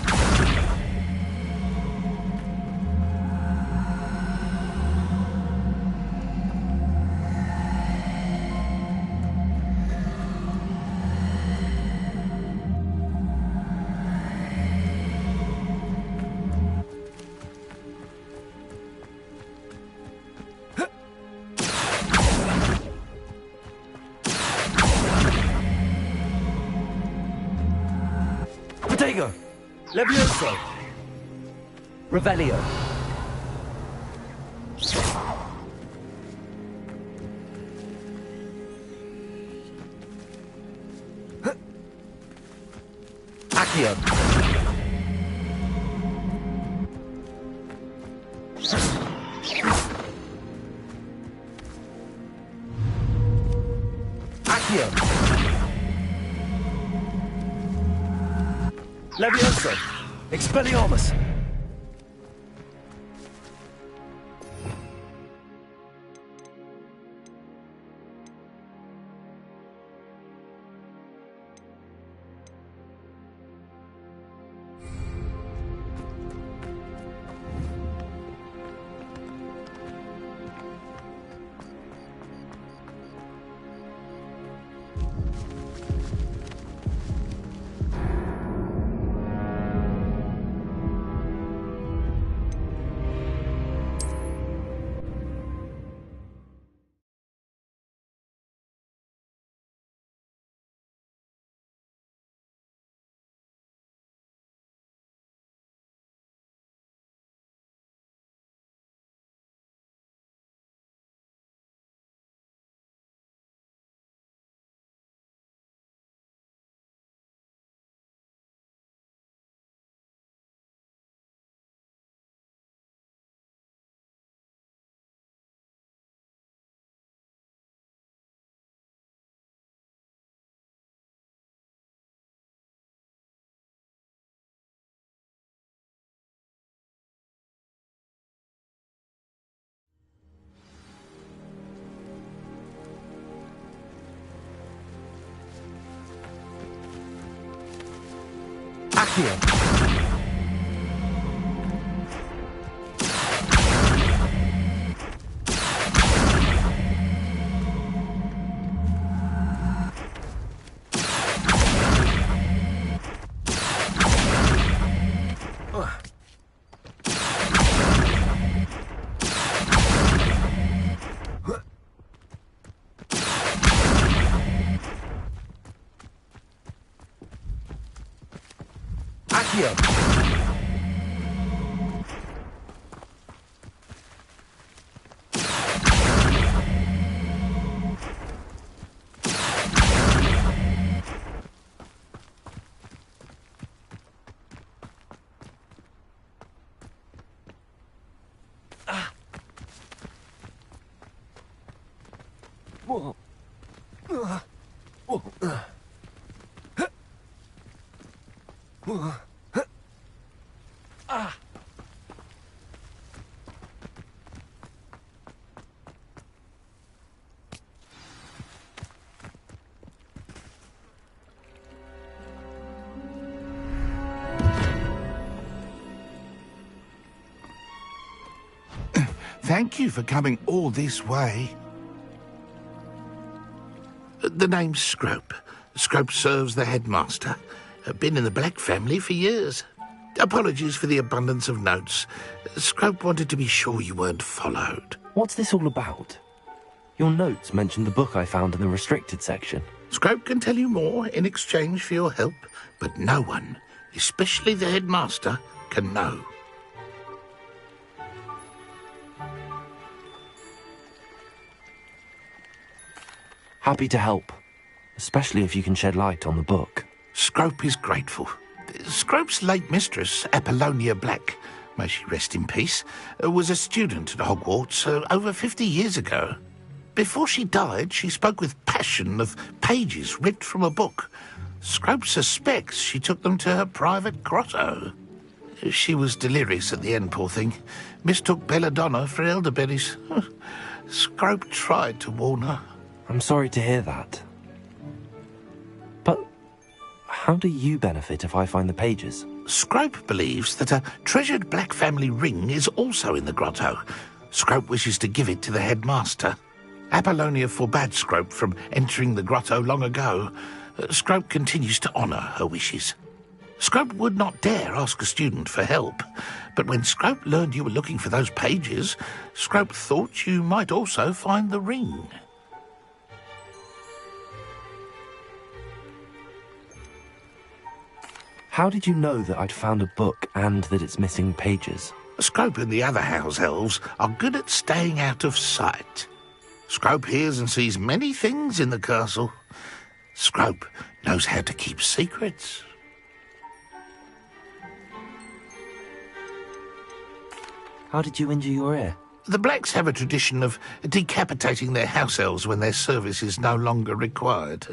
Protego! Levioso! Revelio! Accio! Accio! Levioso! Expelliarmus! Accio! Accio! Thank you for coming all this way. The name's Scrope. Scrope serves the headmaster. Been in the Black family for years. Apologies for the abundance of notes. Scrope wanted to be sure you weren't followed. What's this all about? Your notes mentioned the book I found in the restricted section. Scrope can tell you more in exchange for your help, but no one, especially the headmaster, can know. Happy to help. especially if you can shed light on the book. Scrope is grateful. Scrope's late mistress, Apollonia Black, may she rest in peace, was a student at Hogwarts over 50 years ago. Before she died, she spoke with passion of pages ripped from a book. Scrope suspects she took them to her private grotto. She was delirious at the end, poor thing. Mistook belladonna for elderberries. Scrope tried to warn her. I'm sorry to hear that. But how do you benefit if I find the pages? Scrope believes that a treasured black family ring is also in the grotto. Scrope wishes to give it to the headmaster. Apollonia forbade Scrope from entering the grotto long ago. Scrope continues to honour her wishes. Scrope would not dare ask a student for help, but when Scrope learned you were looking for those pages, Scrope thought you might also find the ring. How did you know that I'd found a book and that it's missing pages? Scrope and the other house elves are good at staying out of sight. Scrope hears and sees many things in the castle. Scrope knows how to keep secrets. How did you injure your ear? The Blacks have a tradition of decapitating their house elves when their service is no longer required.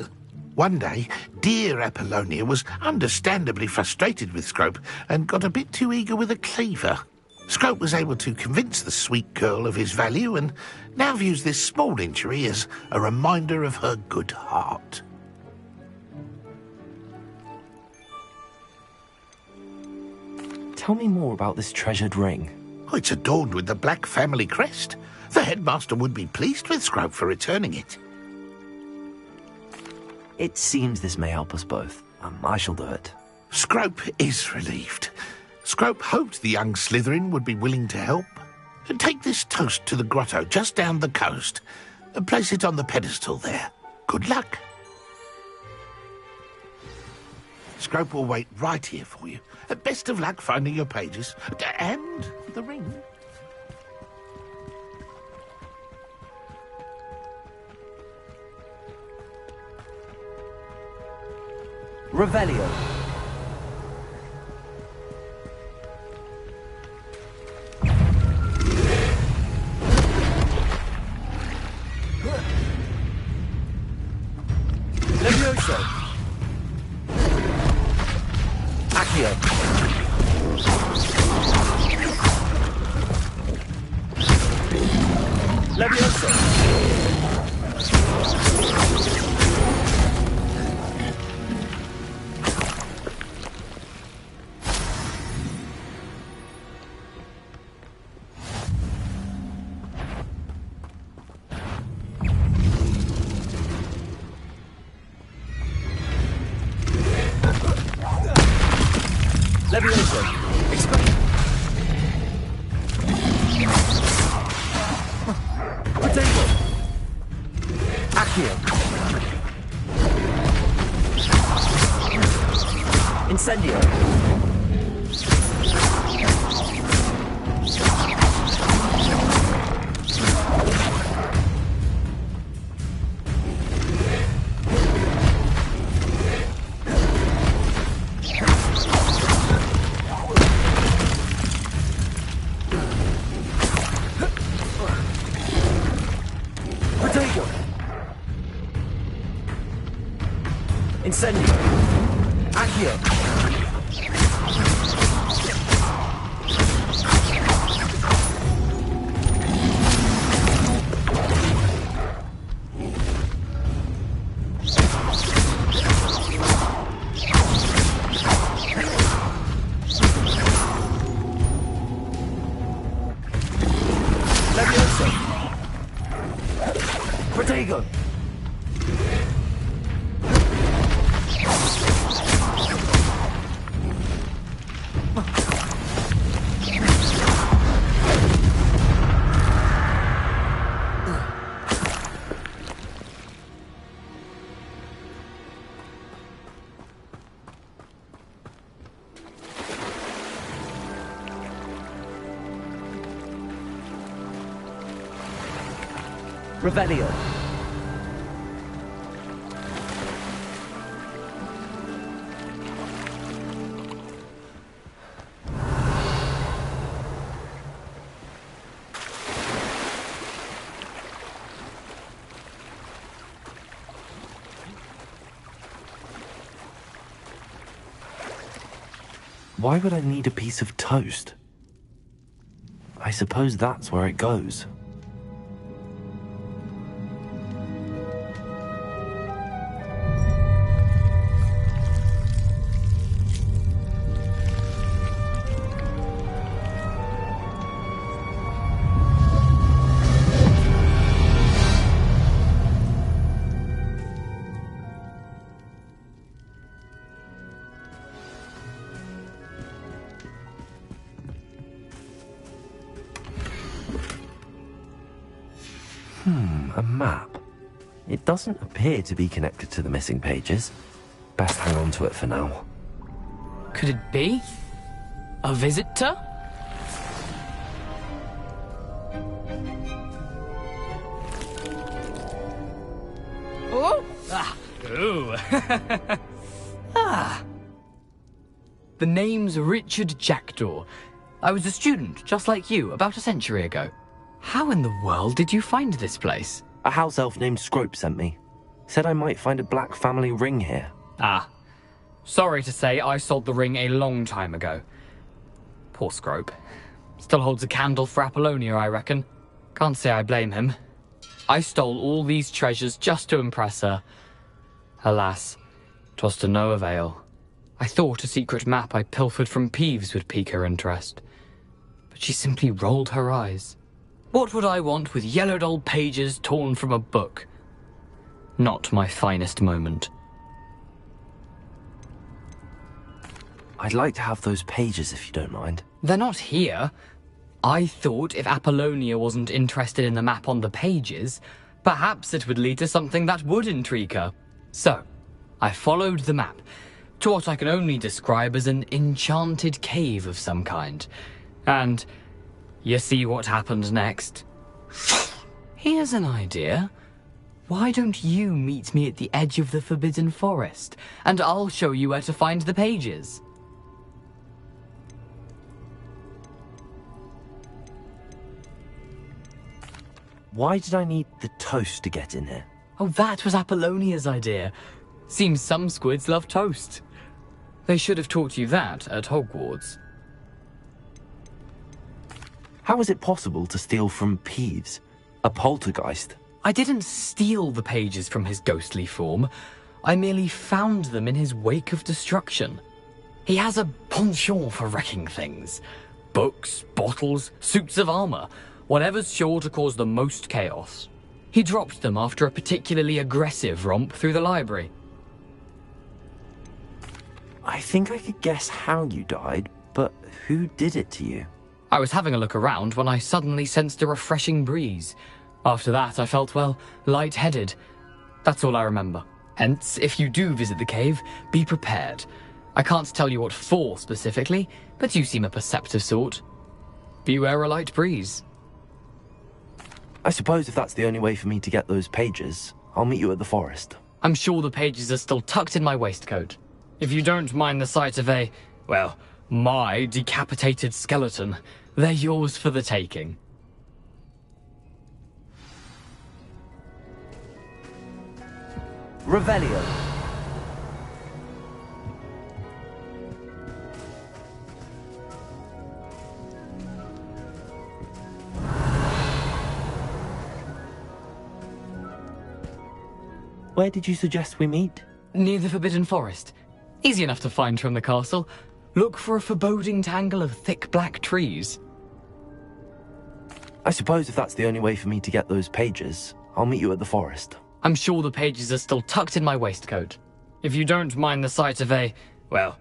One day, dear Apollonia was understandably frustrated with Scrope and got a bit too eager with a cleaver. Scrope was able to convince the sweet girl of his value and now views this small injury as a reminder of her good heart. Tell me more about this treasured ring. Oh, it's adorned with the Black family crest. The headmaster would be pleased with Scrope for returning it. It seems this may help us both. I shall do it. Scrope is relieved. Scrope hoped the young Slytherin would be willing to help. Take this toast to the grotto just down the coast and place it on the pedestal there. Good luck. Scrope will wait right here for you. Best of luck finding your pages. And the ring. Revelio. Levioso. Accio. Levioso. Levioso. Expect. Potato. Accio. Incendio. Incendio. Accio. Levioso. Protego. Revelio. Why would I need a piece of toast? I suppose that's where it goes. A map. It doesn't appear to be connected to the missing pages. Best hang on to it for now. Could it be? A visitor? Oh! Ah! Ooh! Ah! The name's Richard Jackdaw. I was a student, just like you, about a century ago. How in the world did you find this place? A house elf named Scrope sent me. Said I might find a black family ring here. Ah. Sorry to say, I sold the ring a long time ago. Poor Scrope. Still holds a candle for Apollonia, I reckon. Can't say I blame him. I stole all these treasures just to impress her. Alas, 'twas to no avail. I thought a secret map I pilfered from Peeves would pique her interest. But she simply rolled her eyes. What would I want with yellowed old pages torn from a book? Not my finest moment. I'd like to have those pages if you don't mind. They're not here. I thought if Apollonia wasn't interested in the map on the pages, perhaps it would lead to something that would intrigue her. So, I followed the map to what I can only describe as an enchanted cave of some kind. And you see what happened next? Here's an idea. Why don't you meet me at the edge of the Forbidden Forest, and I'll show you where to find the pages? Why did I need the toast to get in here? Oh, that was Apollonia's idea. Seems some squids love toast. They should have taught you that at Hogwarts. How is it possible to steal from Peeves, a poltergeist? I didn't steal the pages from his ghostly form. I merely found them in his wake of destruction. He has a penchant for wrecking things. Books, bottles, suits of armor, whatever's sure to cause the most chaos. He dropped them after a particularly aggressive romp through the library. I think I could guess how you died, but who did it to you? I was having a look around when I suddenly sensed a refreshing breeze. After that, I felt, well, lightheaded. That's all I remember. Hence, if you do visit the cave, be prepared. I can't tell you what for specifically, but you seem a perceptive sort. Beware a light breeze. I suppose if that's the only way for me to get those pages, I'll meet you at the forest. I'm sure the pages are still tucked in my waistcoat. If you don't mind the sight of a, well, my decapitated skeleton, they're yours for the taking. Revelio. Where did you suggest we meet? Near the Forbidden Forest. Easy enough to find from the castle. Look for a foreboding tangle of thick black trees. I suppose if that's the only way for me to get those pages, I'll meet you at the forest. I'm sure the pages are still tucked in my waistcoat. If you don't mind the sight of a, well...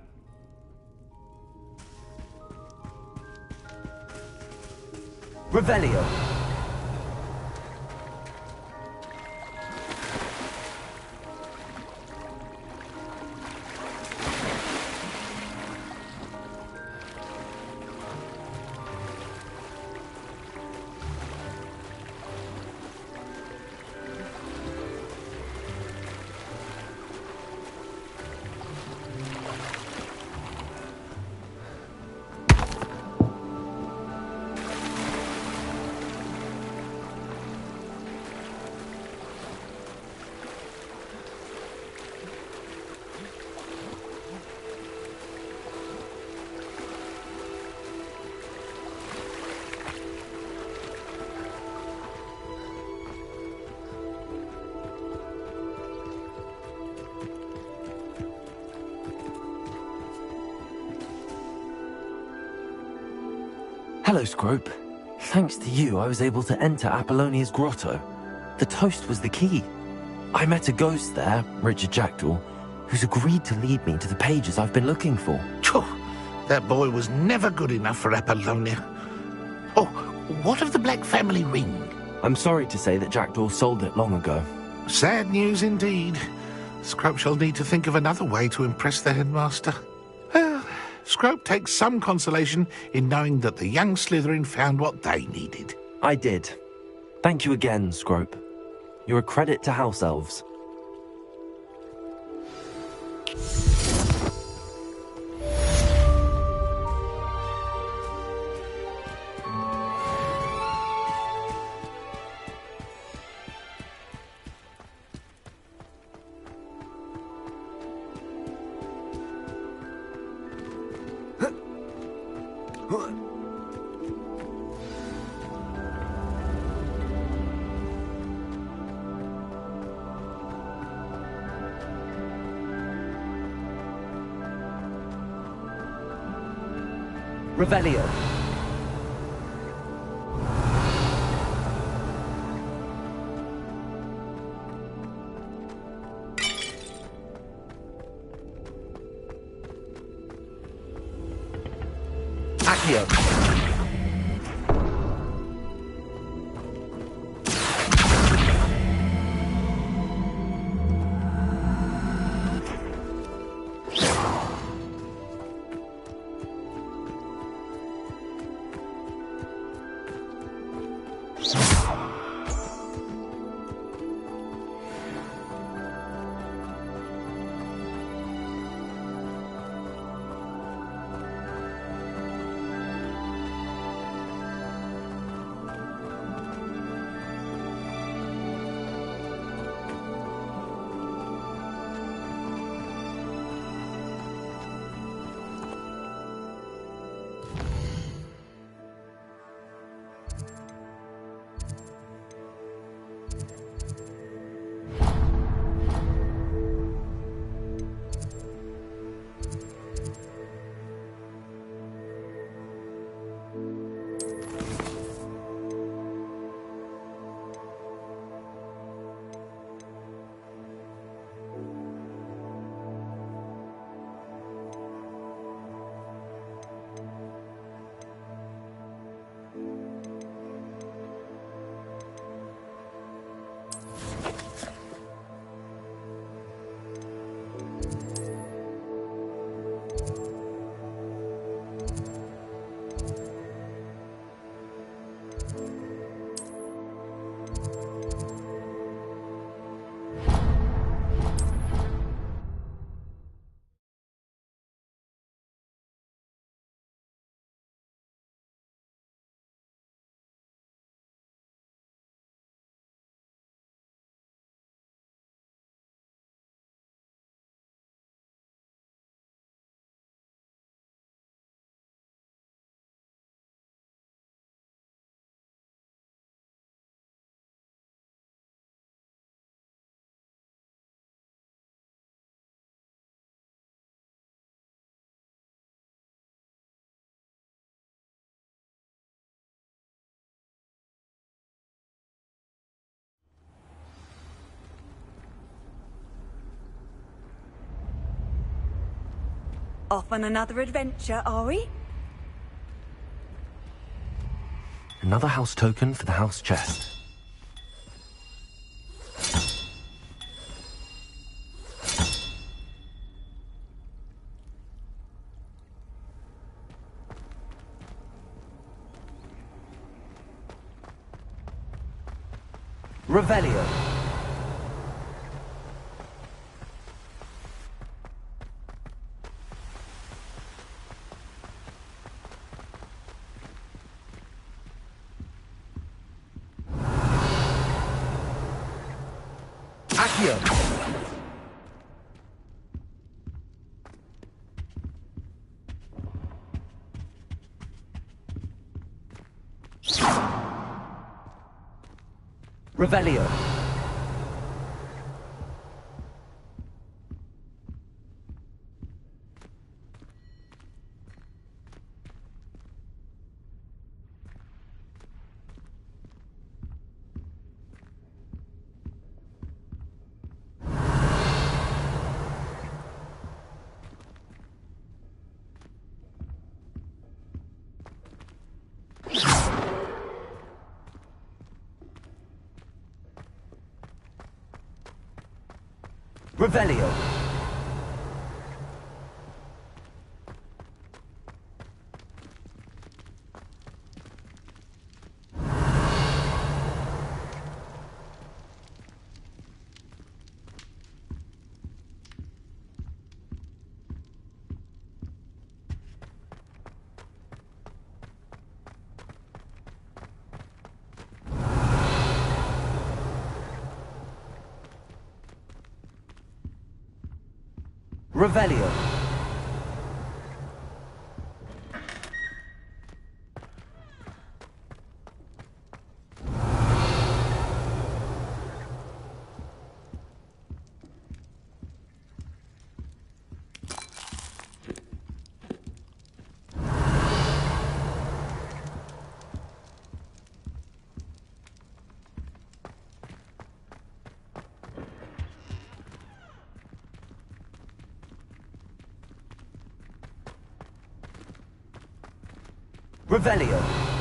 Revelio. Hello, Scrope. Thanks to you, I was able to enter Apollonia's grotto. The toast was the key. I met a ghost there, Richard Jackdaw, who's agreed to lead me to the pages I've been looking for. Phew, that boy was never good enough for Apollonia. Oh, what of the Black family ring? I'm sorry to say that Jackdaw sold it long ago. Sad news indeed. Scrope shall need to think of another way to impress the headmaster. Well, Scrope takes some consolation in knowing that the young Slytherin found what they needed. I did. Thank you again, Scrope. You're a credit to House Elves. Revelio. Accio. Off on another adventure, are we? Another house token for the house chest. Revelio. Accio. Revelio. Revelio. Revelio. Revelio.